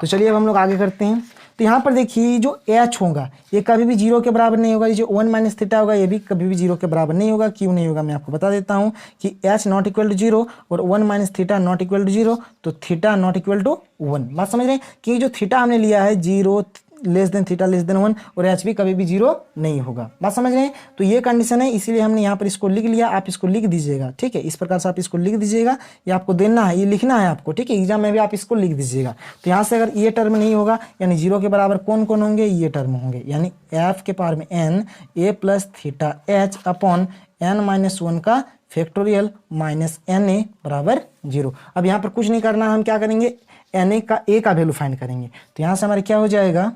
Speaker 1: तो चलिए अब हम लोग आगे करते हैं। तो यहाँ पर देखिए जो h होगा ये कभी भी 0 के बराबर नहीं होगा, ये जो 1 माइनस थीटा होगा ये भी कभी भी 0 के बराबर नहीं होगा। क्यों नहीं होगा मैं आपको बता देता हूँ कि h नॉट इक्वल टू 0 और 1 minus theta not equal to 0, तो थीटा नॉट इक्वल टू 1। बात समझ रहे हैं कि जो थीटा हमने लिया है 0 less than theta less than 1 और एच भी कभी भी 0 नहीं होगा। बात समझ रहे हैं। तो ये कंडीशन है, इसीलिए हमने यहाँ पर इसको लिख लिया। आप इसको लिख दीजिएगा, ठीक है, इस प्रकार से आप इसको लिख दीजिएगा। ये आपको देना है, ये लिखना है आपको, ठीक है, एग्जाम में भी आप इसको लिख दीजिएगा। तो यहाँ से अगर ये टर्म नहीं होगा यानी 0 के बराबर कौन कौन होंगे, ये टर्म होंगे, यानी एफ के पावर में एन ए plus theta H upon N minus one का फैक्टोरियल माइनस एन ए बराबर 0। अब यहाँ पर कुछ नहीं करना, हम क्या करेंगे, एन ए का वैल्यू फाइंड करेंगे। तो यहाँ से हमारे क्या हो जाएगा,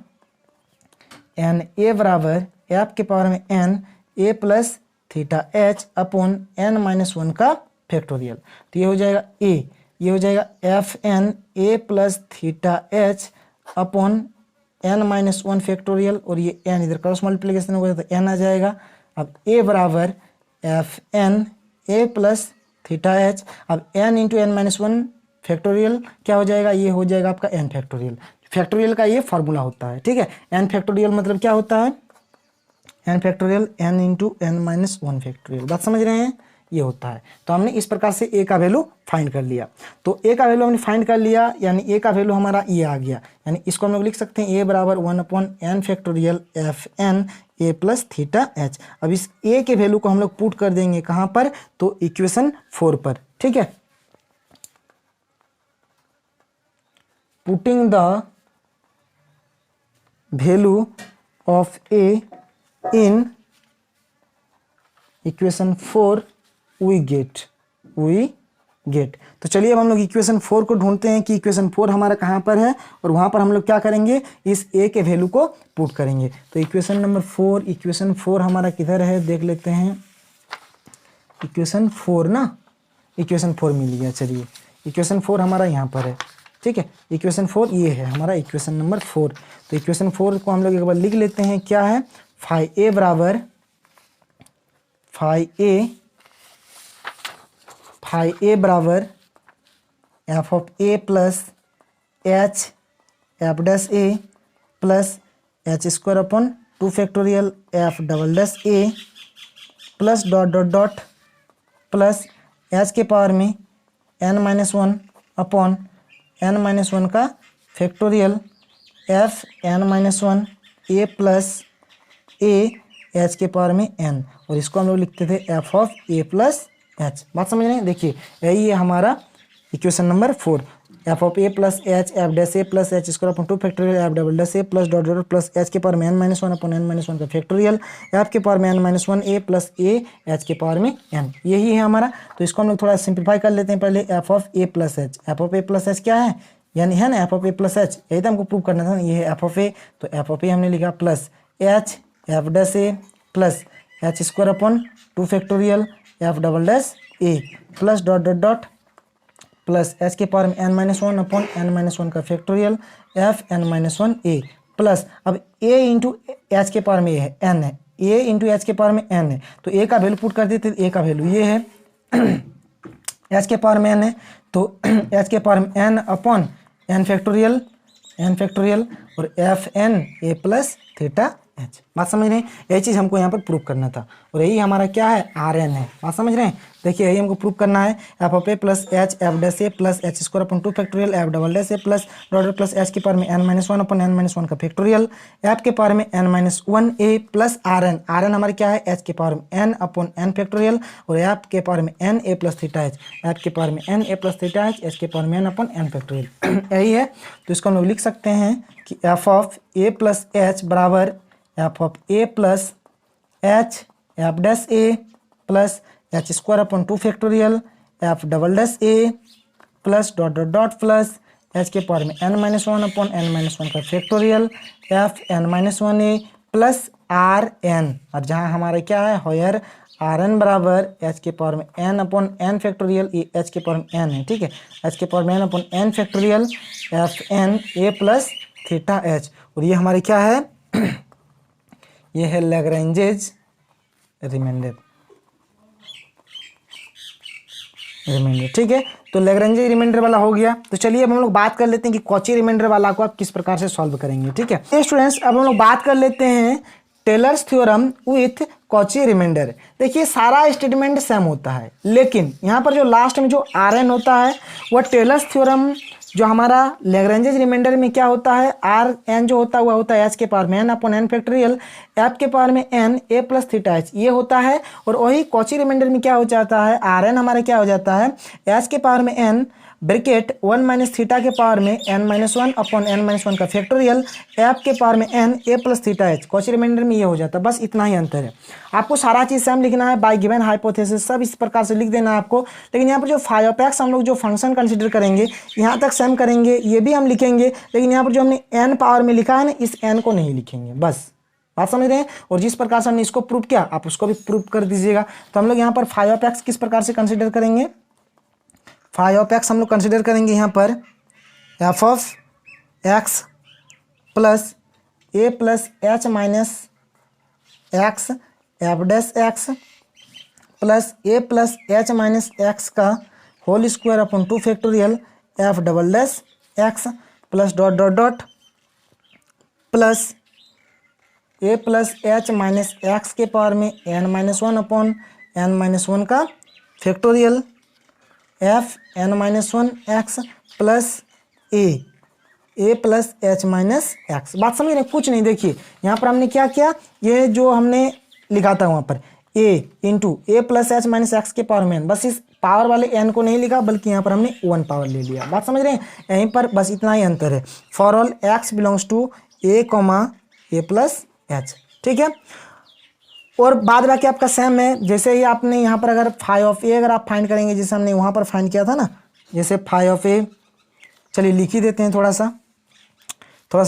Speaker 1: एन ए बराबर एफ के पावर में एन ए plus theta H upon N minus one का फैक्टोरियल। तो ये हो जाएगा ए, ये हो जाएगा F N A plus theta H upon N minus one factorial और ये एन इधर क्रॉस मल्टीप्लिकेशन होगा तो एन आ जाएगा। अब ए बराबर F N A plus theta H, अब N into N minus one factorial क्या हो जाएगा, ये हो जाएगा आपका एन फैक्टोरियल। फैक्टोरियल का ये फॉर्मूला होता है, ठीक है। एन फैक्टोरियल मतलब क्या होता है, N factorial N into N minus one factorial. बात समझ रहे हैं, ये होता है। तो हमने इस प्रकार से ए का वैल्यू फाइंड कर लिया। तो ए का वैल्यू हमने फाइंड कर लिया, यानी ए का वैल्यू हमारा ये आ गया, यानी इसको हम लोग लिख सकते हैं ए बराबर 1 upon N factorial F N A plus theta H. अब इस ए के वैल्यू को हम लोग पुट कर देंगे कहाँ पर, तो इक्वेशन 4 पर, ठीक है। Putting the value of a in equation 4 we get। तो चलिए अब हम लोग इक्वेशन 4 को ढूंढते हैं कि इक्वेशन 4 हमारा कहाँ पर है और वहाँ पर हम लोग क्या करेंगे, इस a के वैल्यू को पुट करेंगे। तो इक्वेशन नंबर 4, इक्वेशन 4 हमारा किधर है देख लेते हैं। इक्वेशन 4 ना, इक्वेशन 4 मिल गया। चलिए इक्वेशन 4 हमारा यहाँ पर है, ठीक है। इक्वेशन 4 ये है हमारा इक्वेशन नंबर 4। तो इक्वेशन 4 को हम लोग एक बार लिख लेते हैं। क्या है, फाइ ए बराबर F of A plus H F dash A plus H square upon 2 factorial F double dash A plus dot dot dot plus H के पावर में N minus one upon N minus one का factorial F N minus one A plus A H के power में N, और इसको हम लोग लिखते थे F of A plus H. बात समझ रहे हैं। देखिए यही है हमारा equation number 4, F of A plus H F dash A plus H square upon 2 factorial F double dash A plus dot dot plus H के पावर में N minus one upon N minus one का factorial F के power में N minus one A plus A H के power में N, यही है हमारा। तो इसको हम लोग थोड़ा सिंप्लीफाई कर लेते हैं। पहले F of A plus H, F of A plus h क्या है, यानी है ना F of A plus H, यही तो हमको प्रूव करना था। ये है एफ ऑफ ए, तो एफ ऑफ ए हमने लिखा प्लस एच एफ डैश ए plus H square upon 2 factorial F double dash ए plus dot dot dot plus H के पावर में N minus one upon N minus one का factorial F N minus one ए plus, अब a into h के power में a है n है, a into h के power में एन है, तो ए का वैल्यू पुट कर देते। ए का वैल्यू ये है एच के पावर में एन है, तो एच के पावर में एन अपॉन एन फैक्टोरियल और F N A plus theta H. बात समझ रहे हैं, यही चीज़ हमको यहाँ पर प्रूव करना था और यही हमारा क्या है, आर एन है। बात समझ रहे हैं। देखिए यही हमको प्रूव करना है, F of A plus H F dash A plus H square upon 2 factorial F double dash A plus dot plus H के पावर में N minus one upon N minus one का फैक्टोरियल एफ के power में N minus one A plus are N हमारे क्या है, H के power में एन अपॉन एन फैक्टोरियल और एफ के पावर में एन ए प्लस थीटा एच, एफ के पावर में एन ए प्लस थीटा एच, एच के पावर में एन अपॉन एन फैक्टोरियल यही है। तो इसको हम लोग लिख सकते हैं कि f of A plus H बराबर F of A plus H F dash A plus H square upon 2 factorial F double dash A plus dot dot dot plus H के पावर में N minus one upon N minus one का factorial F N minus one A plus are N, और जहाँ हमारा क्या है where r N बराबर h के पावर में एन अपॉन एन फैक्टोरियल, ये एच के पावर में एन है, ठीक है, एच के पावर में N upon N factorial F N A plus theta H. और ये हमारे क्या है, ये है लैग्रेंजेज रिमाइंडर, ठीक है। तो लैग्रेंज रिमाइंडर वाला हो गया। तो चलिए अब हम लोग बात कर लेते हैं कि कॉची रिमाइंडर वाला को आप किस प्रकार से सॉल्व करेंगे, ठीक है। ये स्टूडेंट्स अब हम लोग बात कर लेते हैं Taylor's theorem with Cauchy remainder. देखिए सारा स्टेटमेंट सेम होता है, लेकिन यहाँ पर जो लास्ट में जो आर एन होता है वह टेलर्स थ्योरम जो हमारा लैग्रेंजेज रिमाइंडर में क्या होता है, आर एन जो होता है वह होता है एच के पावर में N upon N factorial F के पावर में एन ए प्लस थीटा एच, ये होता है। और वही कॉची रिमाइंडर में क्या हो जाता है, आर एन हमारा क्या हो जाता है एच के पावर में एन ब्रैकेट 1 माइनस थीटा के पावर में n-1 अपॉन n-1 का फैक्टोरियल एफ के पावर में n ए plus theta h, Cauchy remainder में ये हो जाता है। बस इतना ही अंतर है। आपको सारा चीज़ सेम लिखना है, बाय गिवन हाइपोथेसिस सब इस प्रकार से लिख देना है आपको। लेकिन यहाँ पर जो फाई ऑफ एक्स हम लोग जो फंक्शन कंसिडर करेंगे यहाँ तक सेम करेंगे, ये भी हम लिखेंगे, लेकिन यहाँ पर जो हमने n पावर में लिखा है ना, इस n को नहीं लिखेंगे। बस बात समझ रहे हैं। और जिस प्रकार से हमने इसको प्रूव किया आप उसको भी प्रूव कर दीजिएगा। तो हम लोग यहाँ पर फाई ऑफ एक्स किस प्रकार से कंसिडर करेंगे, फाई ऑफ एक्स हम लोग कंसिडर करेंगे यहाँ पर f of x plus A plus H minus x F dash x plus A plus H minus x का whole square upon 2 factorial F double dash x plus dot dot dot plus ए plus H minus x के power में n-1 upon n-1 का factorial f n-1 x plus ए plus H minus x. बात समझ रहे हैं, कुछ नहीं। देखिए यहाँ पर हमने क्या किया, ये जो हमने लिखा था वहाँ पर a into A plus H minus x के पावर में n, बस इस पावर वाले n को नहीं लिखा बल्कि यहाँ पर हमने 1 पावर ले लिया। बात समझ रहे हैं, यहीं पर बस इतना ही अंतर है। For all x belongs to a A plus H, ठीक है। और बाद बाकी आपका सेम है। जैसे ही आपने यहाँ पर अगर फाई ऑफ ए अगर आप फाइंड करेंगे, जैसे हमने वहाँ पर फाइंड किया था ना, जैसे फाई ऑफ ए, चलिए लिख ही देते हैं, थोड़ा सा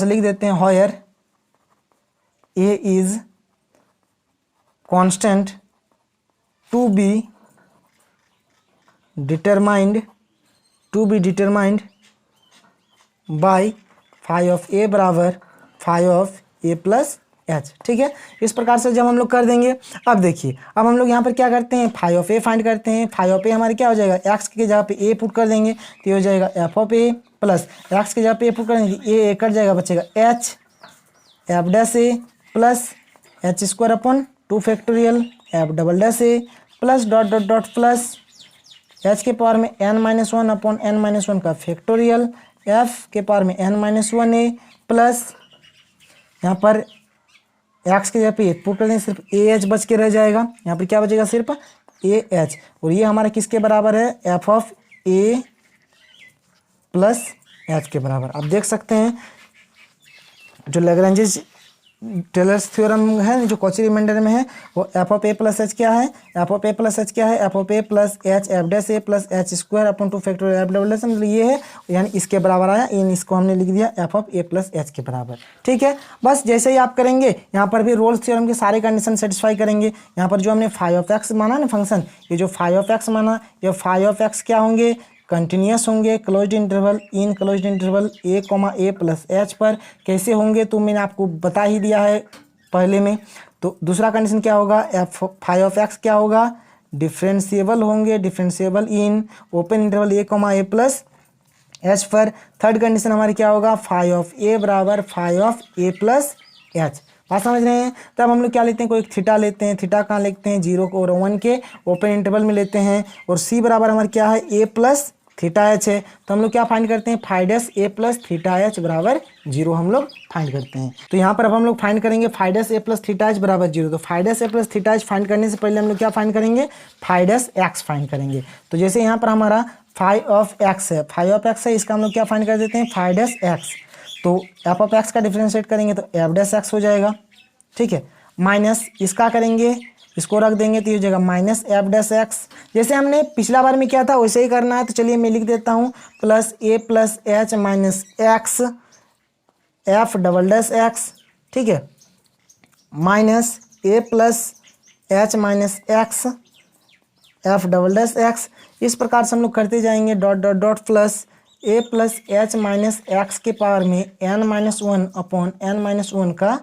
Speaker 1: लिख देते हैं। Where a is constant to be determined by phi of ए बराबर phi of A plus H, ठीक है। इस प्रकार से जब हम लोग कर देंगे, अब देखिए अब हम लोग यहाँ पर क्या करते हैं, फाई ऑफ ए फाइंड करते हैं। फाई ऑफ ए हमारे क्या हो जाएगा, एक्स की जगह पे ए पुट कर देंगे तो ये हो जाएगा F of A plus x की जगह पे ए पुट कर देंगे, ए कट जाएगा, बचेगा एच एफ डैश ए plus H square upon 2 factorial F double dash ए plus dot dot dot plus H के पावर में n-1 अपॉन n-1 का फैक्टोरियल एफ के पावर में n-1 ए प्लस यहाँ पर एक्स के जगह पे पुट कर देंगे, सिर्फ ए एच बच के रह जाएगा। यहाँ पर क्या बचेगा, सिर्फ ए एच। और ये हमारा किसके बराबर है, F of A plus H के बराबर। आप देख सकते हैं जो लैग्रेंजेज टेलर्स थ्योरम है जो कॉची रिमाइंडर में है, वो F of A plus h क्या है, F of A plus h क्या है, F of A plus H F dash A plus H square upon 2 factorial F double dash, मतलब ये है, यानी इसके बराबर आया, इन इसको हमने लिख दिया F of A plus H के बराबर, ठीक है। बस जैसे ही आप करेंगे यहाँ पर भी रोल्स थ्योरम के सारे कंडीशन सेटिस्फाई करेंगे। यहाँ पर जो हमने फाई ऑफ एक्स माना ना फंक्शन, ये जो फाई ऑफ एक्स माना, ये फाई ऑफ एक्स क्या होंगे, कंटिन्यूस होंगे closed interval in closed interval A plus H पर। कैसे होंगे तो मैंने आपको बता ही दिया है पहले में। तो दूसरा कंडीशन क्या होगा, एफ फाई ऑफ एक्स क्या होगा, डिफरेंशिएबल होंगे, differentiable in open interval A plus H पर। थर्ड कंडीशन हमारी क्या होगा, फाई ऑफ ए बराबर phi of A plus H. बात समझ रहे हैं। तब हम लोग क्या लेते हैं, कोई थीटा लेते हैं, थीटा कहाँ लेते हैं, 0 और 1 के ओपन इंटरवल में लेते हैं। और सी बराबर हमारे क्या है, ए प्लस थीटा एच है। तो हम लोग क्या फाइंड करते हैं, फाई डैश ए प्लस थीटा एच बराबर 0 हम लोग फाइंड करते हैं। तो यहाँ पर अब हम लोग फाइंड करेंगे फाई डैश ए प्लस थीटा एच बराबर 0। तो फाई डैश ए प्लस थीटा एच फाइंड करने से पहले हम लोग क्या फाइंड करेंगे, फाई डैश एक्स फाइंड करेंगे। तो जैसे यहाँ पर हमारा फाई ऑफ एक्स है, फाई ऑफ एक्स है, इसका हम लोग क्या फाइंड कर देते हैं, फाई डैश एक्स। तो एफ ऑफ एक्स का डिफरेंशिएट करेंगे तो एफ डैश एक्स हो जाएगा, ठीक है। माइनस इसका करेंगे, इसको रख देंगे तो ये हो जाएगा माइनस एफ डैश एक्स। जैसे हमने पिछला बार में किया था वैसे ही करना है। तो चलिए मैं लिख देता हूँ प्लस ए plus H minus x F double dash x, ठीक है, माइनस ए plus H minus x F double dash x. इस प्रकार से हम लोग करते जाएंगे डॉट डॉट डॉट प्लस ए प्लस एच माइनस एक्स के पावर में N minus one upon N minus one का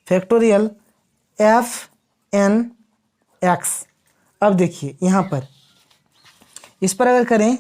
Speaker 1: फैक्टोरियल एफ एन एक्स। अब देखिए यहाँ पर इस पर अगर करें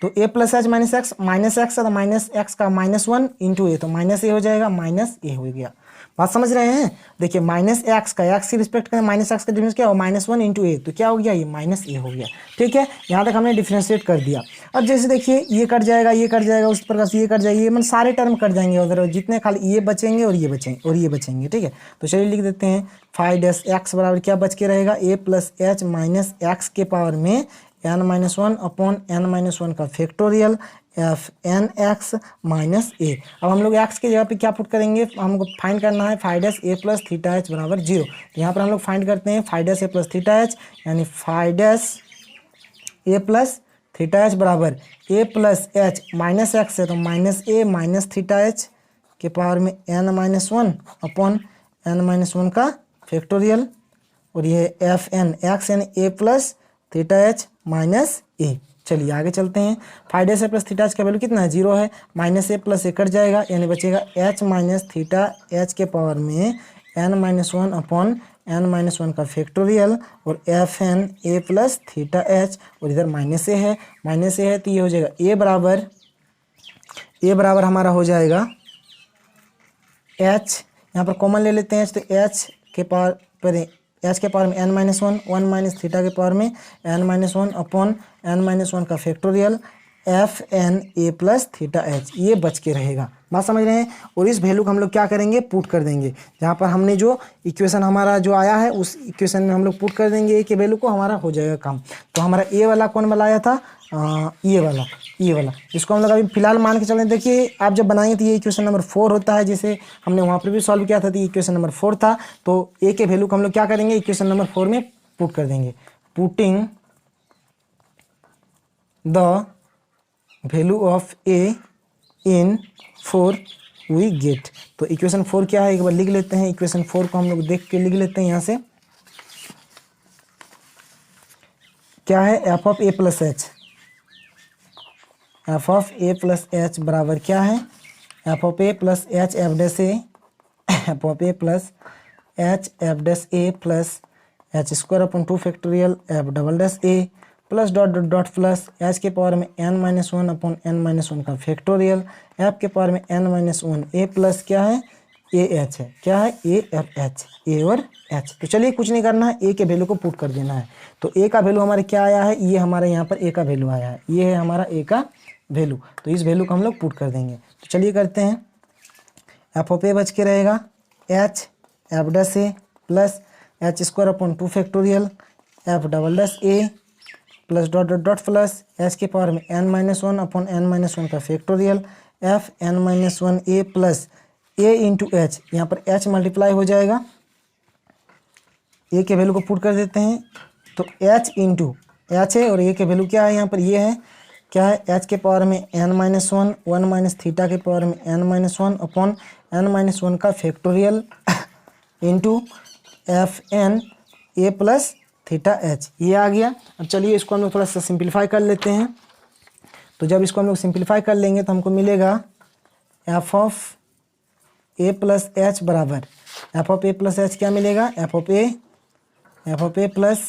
Speaker 1: तो a plus H minus X है तो माइनस एक्स का माइनस वन इंटू ए, तो माइनस ए हो जाएगा, माइनस ए हो गया। बात समझ रहे हैं? देखिए माइनस एक्स का एक्स की रिस्पेक्ट करें, माइनस एक्स का डिफरेंस क्या हो, माइनस वन इंटू ए, तो क्या हो गया, ये माइनस ए हो गया। ठीक है, यहाँ तक हमने डिफ्रेंशिएट कर दिया। अब जैसे देखिए ये कट जाएगा, ये कट जाएगा, उस प्रकार से ये कट जाएगा, ये मतलब सारे टर्म कट जाएंगे उधर, जितने खाली ये बचेंगे और ये बचेंगे और ये बचेंगे। ठीक है, तो चलिए लिख देते हैं फाइव डैश एक्स बराबर क्या बच के रहेगा, a plus H minus x के पावर में N minus one upon N minus one का factorial F N x minus a. अब हम लोग एक्स की जगह पे क्या पुट करेंगे, हमको फाइंड करना है फाइव डैश ए प्लस थीटा एच बराबर जीरो। तो यहाँ पर हम लोग फाइंड करते हैं फाइव डैश ए प्लस थीटा एच, यानी फाइव डैश ए प्लस थीटा एच बराबर A plus H minus X है तो minus A minus theta H के पावर में N minus one upon N minus one का फैक्टोरियल, और ये एफ एन एक्स यानी A plus theta H minus ए। चलिए आगे चलते हैं। फाइव डैश ए प्लस थीटा एच का वैल्यू कितना है, जीरो है, minus A plus A cut जाएगा, यानी बचेगा एच माइनस थीटा एच के पावर में N minus one upon N minus one का फैक्टोरियल, और F N A plus theta H, और इधर माइनस ए है, माइनस ए है तो ये हो जाएगा ए बराबर हमारा हो जाएगा एच, यहाँ पर कॉमन ले लेते हैं तो एच के पावर पर एच के पावर में N minus one, one minus theta के पावर में N minus one upon N minus one का factorial F N A plus theta H, ये बच के रहेगा। बात समझ रहे हैं? और इस वैल्यू को हम लोग क्या करेंगे, पुट कर देंगे। जहाँ पर हमने जो इक्वेशन हमारा जो आया है उस इक्वेशन में हम लोग पुट कर देंगे ए के वैल्यू को, हमारा हो जाएगा काम। तो हमारा ए वाला कौन वाला आया था, ये वाला इसको हम लोग अभी फिलहाल मान के चलें। देखिए आप जब बनाएंगे तो ये इक्वेशन नंबर 4 होता है, जैसे हमने वहाँ पर भी सॉल्व किया था तो इक्वेशन नंबर 4 था। तो ए के वैल्यू को हम लोग क्या करेंगे, इक्वेशन नंबर 4 में पुट कर देंगे। Putting the value of A in 4 we get. तो इक्वेशन 4 क्या है एक बार लिख लेते हैं। इक्वेशन 4 को हम लोग देख के लिख लेते हैं। यहाँ से क्या है, F of A plus H, F of A plus H बराबर क्या है, F of A plus H F dash A, F of A plus H F dash A plus H square upon 2 factorial F double dash A plus dot dot dot plus H के power में N minus one upon N minus one का factorial F के power में N minus one ए plus क्या है, A H है, क्या है, ए एफ एच, ए और एच। तो चलिए कुछ नहीं करना है, ए के वैल्यू को पुट कर देना है। तो ए का वैल्यू हमारे क्या आया है, ये हमारे यहाँ पर ए का वैल्यू आया है, ये है हमारा ए का वैल्यू। तो इस वैल्यू को हम लोग पुट कर देंगे। तो चलिए करते हैं, एफ ऑफ ए बच के रहेगा एच एफ डैश ए plus H square upon 2 factorial F double dash ए plus dot dot dot plus H के पावर में N minus one upon N minus one का factorial F N minus one A plus a into h, यहाँ पर H multiply हो जाएगा, ए के value को put कर देते हैं। तो एच इंटू एच है और ए के वैल्यू क्या है, यहाँ पर ये है, क्या है, एच के पावर में N minus one, one minus theta के पावर में N minus one upon N minus one का factorial into f N A plus theta H, ये आ गया। अब चलिए इसको हम लोग थोड़ा सा सिंप्लीफाई कर लेते हैं। तो जब इसको हम लोग सिंप्लीफाई कर लेंगे तो हमको मिलेगा f of A plus H बराबर, F of A plus h क्या मिलेगा, f of A plus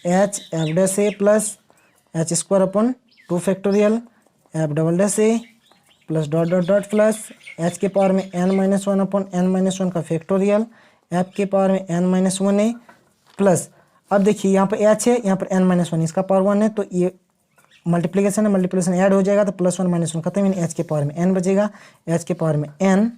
Speaker 1: H F dash A plus H square upon 2 factorial F double dash A plus dot dot dot plus H के power में N minus one upon N minus one का factorial F के power में N minus one ए plus, अब देखिए यहाँ पर h है, यहाँ पर एन माइनस वन, इसका पावर 1 है तो ये मल्टीप्लिकेशन है, मल्टीप्लिकेशन ऐड हो जाएगा तो प्लस 1 माइनस 1 खत्म, यानी एच के पावर में एन बचेगा, एच के पावर में एन,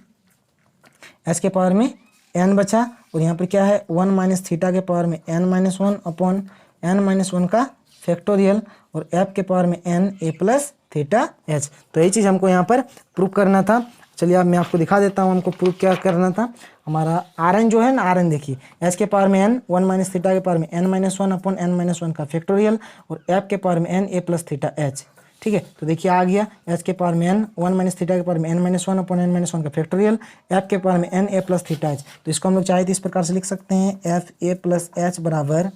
Speaker 1: एच के पावर में एन बचा, और यहाँ पर क्या है 1 माइनस थीटा के पावर में N minus one upon N minus one का फैक्टोरियल, और एफ के पावर में एन ए प्लस थीटा एच। तो यही चीज़ हमको यहाँ पर प्रूव करना था। चलिए अब मैं आपको दिखा देता हूँ हमको प्रूफ क्या करना था। हमारा आर एन जो है ना, आर एन देखिए, एच के पावर में एन, 1 माइनस थीटा के पावर में N minus one upon N minus one का फैक्टोरियल, और एफ के पावर में एन ए प्लस थीटा एच, ठीक है। तो देखिए आ गया एच के पावर में एन, 1 माइनस थीटा के पावर में N minus one upon N minus one का फैक्टोरियल, एफ के पावर में एन ए प्लस थीटा एच। तो इसको हम लोग चाहे तो इस प्रकार से लिख सकते हैं, एफ ए प्लस एच बराबर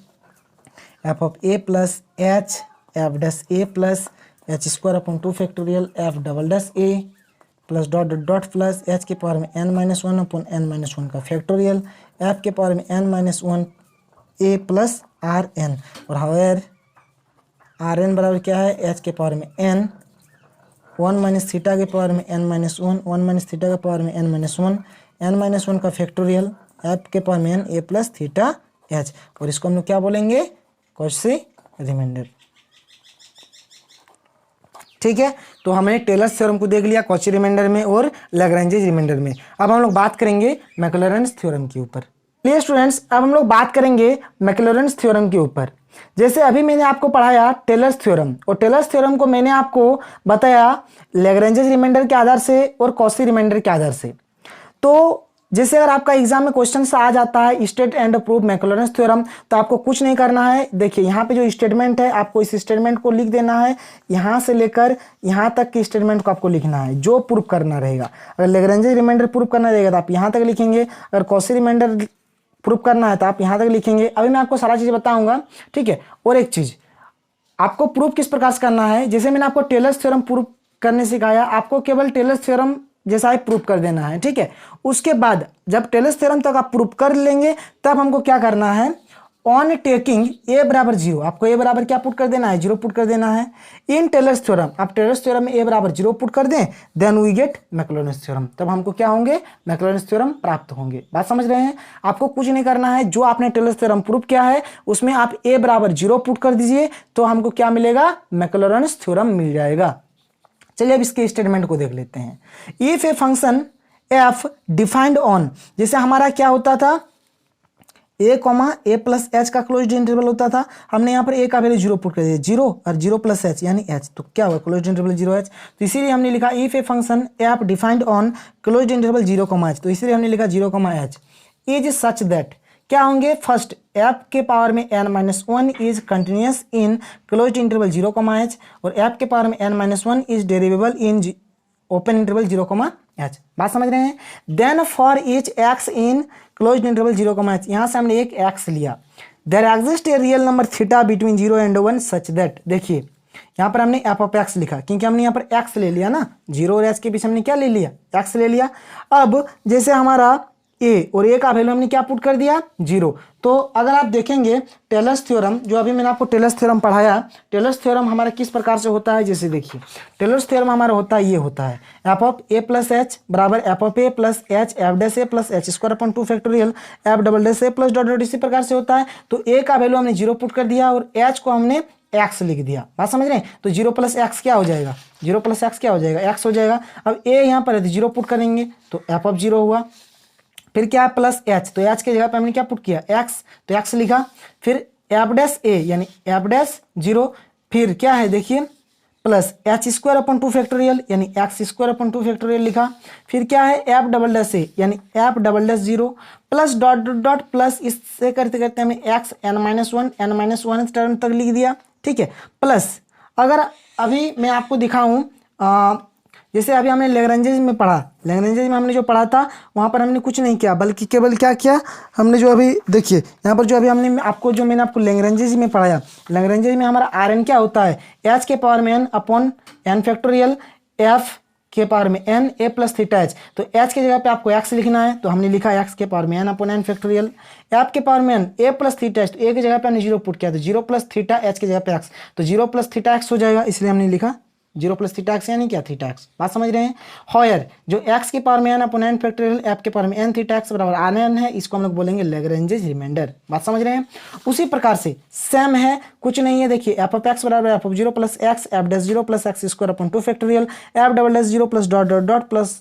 Speaker 1: F of A plus H F dash A plus H square upon 2 factorial F double dash A plus dot dot dot plus H के पावर में N minus one upon N minus one का factorial, F के power में N minus one A plus are N, और higher R N बराबर क्या है, H के पावर में एन, 1 माइनस थीटा के पावर में N minus one, 1 minus theta के पावर में N minus one, N minus one का फैक्टोरियल, एफ के पावर में एन ए प्लस थीटा एच, और इसको हम लोग क्या बोलेंगे, कॉची रिमाइंडर। ठीक है। तो हमने टेलर्स थ्योरम को देख लिया कॉची रिमाइंडर में और लैग्रेंजेज रिमाइंडर में। अब हम लोग बात करेंगे मैक्लॉरेंस थ्योरम के ऊपर। चलिए स्टूडेंट्स, अब हम लोग बात करेंगे मैक्लॉरेंस थ्योरम के ऊपर। जैसे अभी मैंने आपको पढ़ाया टेलर्स थ्योरम, और टेलर्स थ्योरम को मैंने आपको बताया लैग्रेंजेज रिमाइंडर के आधार से और कॉची रिमाइंडर के आधार से। तो जैसे अगर आपका एग्जाम में क्वेश्चन आ जाता है स्टेट एंड प्रूव मैक्लॉरेंस थ्योरम, तो आपको कुछ नहीं करना है। देखिए यहाँ पे जो स्टेटमेंट है आपको इस स्टेटमेंट को लिख देना है, यहाँ से लेकर यहाँ तक के स्टेटमेंट को आपको लिखना है जो प्रूव करना रहेगा। अगर लैग्रेंजेज रिमाइंडर प्रूव करना रहेगा तो आप यहाँ तक लिखेंगे, अगर कॉची रिमाइंडर प्रूव करना है तो आप यहाँ तक लिखेंगे। अभी मैं आपको सारा चीज़ बताऊँगा, ठीक है। और एक चीज़ आपको प्रूव किस प्रकार से करना है, जैसे मैंने आपको टेलर्स थ्योरम प्रूव करने सिखाया, आपको केवल टेलर्स थ्योरम जैसा ही प्रूव कर देना है, ठीक है। उसके बाद जब टेलर्स थ्योरम तक आप प्रूव कर लेंगे तब हमको क्या करना है, ऑन टेकिंग ए बराबर जीरो, आपको ए बराबर क्या पुट कर देना है, जीरो पुट कर देना है। इन टेलर्स थ्योरम, आप टेलर्स थ्योरम में ए बराबर जीरो पुट कर दें, देन वी गेट मैक्लॉरेंस थ्योरम, तब हमको क्या होंगे, मैक्लॉरेंस थ्योरम प्राप्त होंगे। बात समझ रहे हैं। आपको कुछ नहीं करना है, जो आपने टेलर्स थ्योरम प्रूव किया है उसमें आप ए बराबर जीरो पुट कर दीजिए, तो हमको क्या मिलेगा, मैक्लॉरेंस थ्योरम मिल जाएगा। चलिए अब इसके स्टेटमेंट को देख लेते हैं। If a function f defined on, जैसे हमारा क्या होता था, ए कॉमा ए प्लस एच का क्लोज्ड इंटरवल होता था, हमने यहाँ पर ए का वैल्यू जीरो पुट कर दिया, जीरो और जीरो प्लस एच यानी एच, तो क्या हुआ, क्लोज्ड इंटरवल जीरो एच। तो इसीलिए हमने लिखा if a function f defined on closed interval zero comma h, तो इसीलिए हमने लिखा zero comma h is such that, क्या होंगे, फर्स्ट एफ के पावर में N minus one is continuous in closed interval zero comma h, और F के पावर में N minus one is derivable in open interval zero comma h. बात समझ रहे हैं। Then for each x in closed interval zero comma H, यहाँ से हमने एक एक्स लिया, there exist a real number theta between zero and one such that, देखिए यहाँ पर हमने एफ ऑफ एक्स लिखा क्योंकि हमने यहाँ पर एक्स ले लिया ना, जीरो और एच के बीच हमने क्या ले लिया, एक्स ले लिया। अब जैसे हमारा ए और ए का वैल्यू हमने क्या पुट कर दिया, जीरो। तो अगर आप देखेंगे टेलर्स थ्योरम, जो अभी मैंने आपको टेलर्स थ्योरम पढ़ाया, टेलर्स थ्योरम हमारा किस प्रकार से होता है, जैसे देखिए टेलर्स थ्योरम हमारा होता है, ये होता है F of A plus H बराबर F of A plus H F dash A plus H square upon 2 factorial F double dash A plus dot dot, इसी प्रकार से होता है। तो ए का वैल्यू हमने जीरो पुट कर दिया और एच को हमने एक्स लिख दिया। बात समझ रहे हैं। तो जीरो प्लस एक्स क्या हो जाएगा, जीरो प्लस एक्स क्या हो जाएगा, एक्स हो जाएगा। अब ए यहाँ पर है तो जीरो पुट करेंगे तो एफ ऑफ जीरो हुआ, फिर क्या प्लस एच, तो एच के जगह पे हमने क्या पुट किया, एक्स, तो एक्स लिखा। फिर एफ डैश ए यानी एफ डैश जीरो, फिर क्या है देखिए plus H square upon 2 factorial यानी एक्स स्क्वायर अपॉन 2 फैक्टोरियल लिखा। फिर क्या है एफ डबल डैश ए यानी F double dash zero plus dot dot dot plus, इससे करते करते हमने X N minus one term तक लिख दिया, ठीक है। प्लस अगर अभी मैं आपको दिखाऊं, जैसे अभी हमने लैग्रेंजेज में पढ़ा, लैग्रेंजेज में हमने जो पढ़ा था वहाँ पर हमने कुछ नहीं किया, बल्कि केवल क्या किया हमने, जो अभी देखिए यहाँ पर जो अभी हमने आपको जो मैंने आपको लैग्रेंजेज में पढ़ाया, लैग्रेंजेज में हमारा आर एन क्या होता है, एच के पावर में N upon N factorial F के पावर में एन ए प्लस थीटा एच। तो एच की जगह पे आपको एक्स लिखना है, तो हमने लिखा एक्स के पावर में N upon N factorial, F के पावर में एन ए प्लस थीटा एच, तो ए की जगह पे हमने जीरो पुट किया, तो जीरो प्लस थीटा एच की जगह पे एक्स, तो जीरो प्लस थीटा एक्स हो जाएगा, इसलिए हमने लिखा जीरो प्लस थीटा एक्स यानी क्या, थीटा एक्स। बात समझ रहे हैं। हॉयर जो एक्स के पावर में N upon N factorial F के पावर में एन थीटा एक्स बराबर आर एन है, इसको हम लोग बोलेंगे लैग्रेंजेज रिमाइंडर। बात समझ रहे हैं। उसी प्रकार से सेम है, कुछ नहीं है, देखिए एफ ऑफ एक्स बराबर F of zero plus x F dash zero plus x square upon 2 factorial F double dash zero plus dot dot dot plus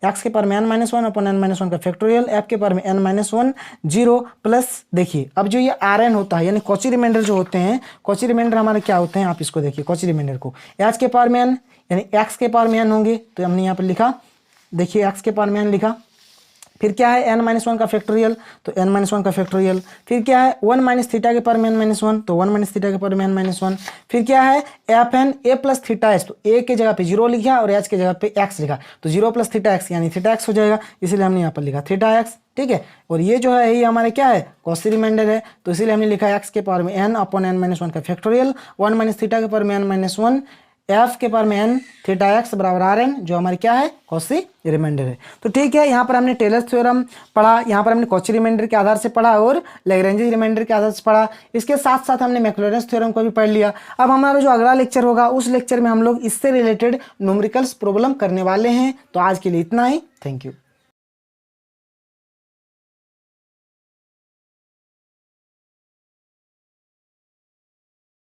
Speaker 1: x के पावर में N minus one upon N minus one का factorial F के power में N minus one zero plus, देखिए अब जो ये are N होता है यानी कॉची रिमाइंडर जो होते हैं, कॉची रिमाइंडर हमारे क्या होते हैं, आप इसको देखिए कॉची रिमाइंडर को एच के पावर में एन यानी एक्स के पावर में एन होंगे, तो हमने यहाँ पर लिखा, देखिए एक्स के पावर में एन लिखा, फिर क्या है n-1 का फैक्टोरियल, तो n-1 का फैक्टोरियल। फिर क्या है 1 माइनस थीटा के पावर में n-1, तो 1 माइनस थीटा के पावर में n-1। फिर क्या है fn a plus theta H, तो a के जगह पे 0 लिखा और h के जगह पे x लिखा, तो 0 प्लस थीटा एक्स यानी थीटा एक्स हो जाएगा, इसलिए हमने यहाँ पर लिखा थीटा एक्स। ठीक है, और ये जो है ये हमारे क्या है कॉची रिमाइंडर है, तो इसीलिए हमने लिखा x के पावर में n अपॉन n-1 का फैक्टोरियल, 1 माइनस थीटा के पावर में n-1, f के पावर में n थीटा x बराबर आर एन, जो हमारे क्या है कॉची रिमाइंडर है। तो ठीक है, यहाँ पर हमने टेलर थ्योरम पढ़ा, यहाँ पर हमने कॉची रिमाइंडर के आधार से पढ़ा और लैग्रेंज रिमाइंडर के आधार से पढ़ा। इसके साथ साथ हमने मैक्लॉरेंस थ्योरम को भी पढ़ लिया। अब हमारा जो अगला लेक्चर होगा उस लेक्चर में हम लोग इससे रिलेटेड न्यूमेरिकल्स प्रॉब्लम करने वाले हैं। तो आज के लिए इतना ही, थैंक यू।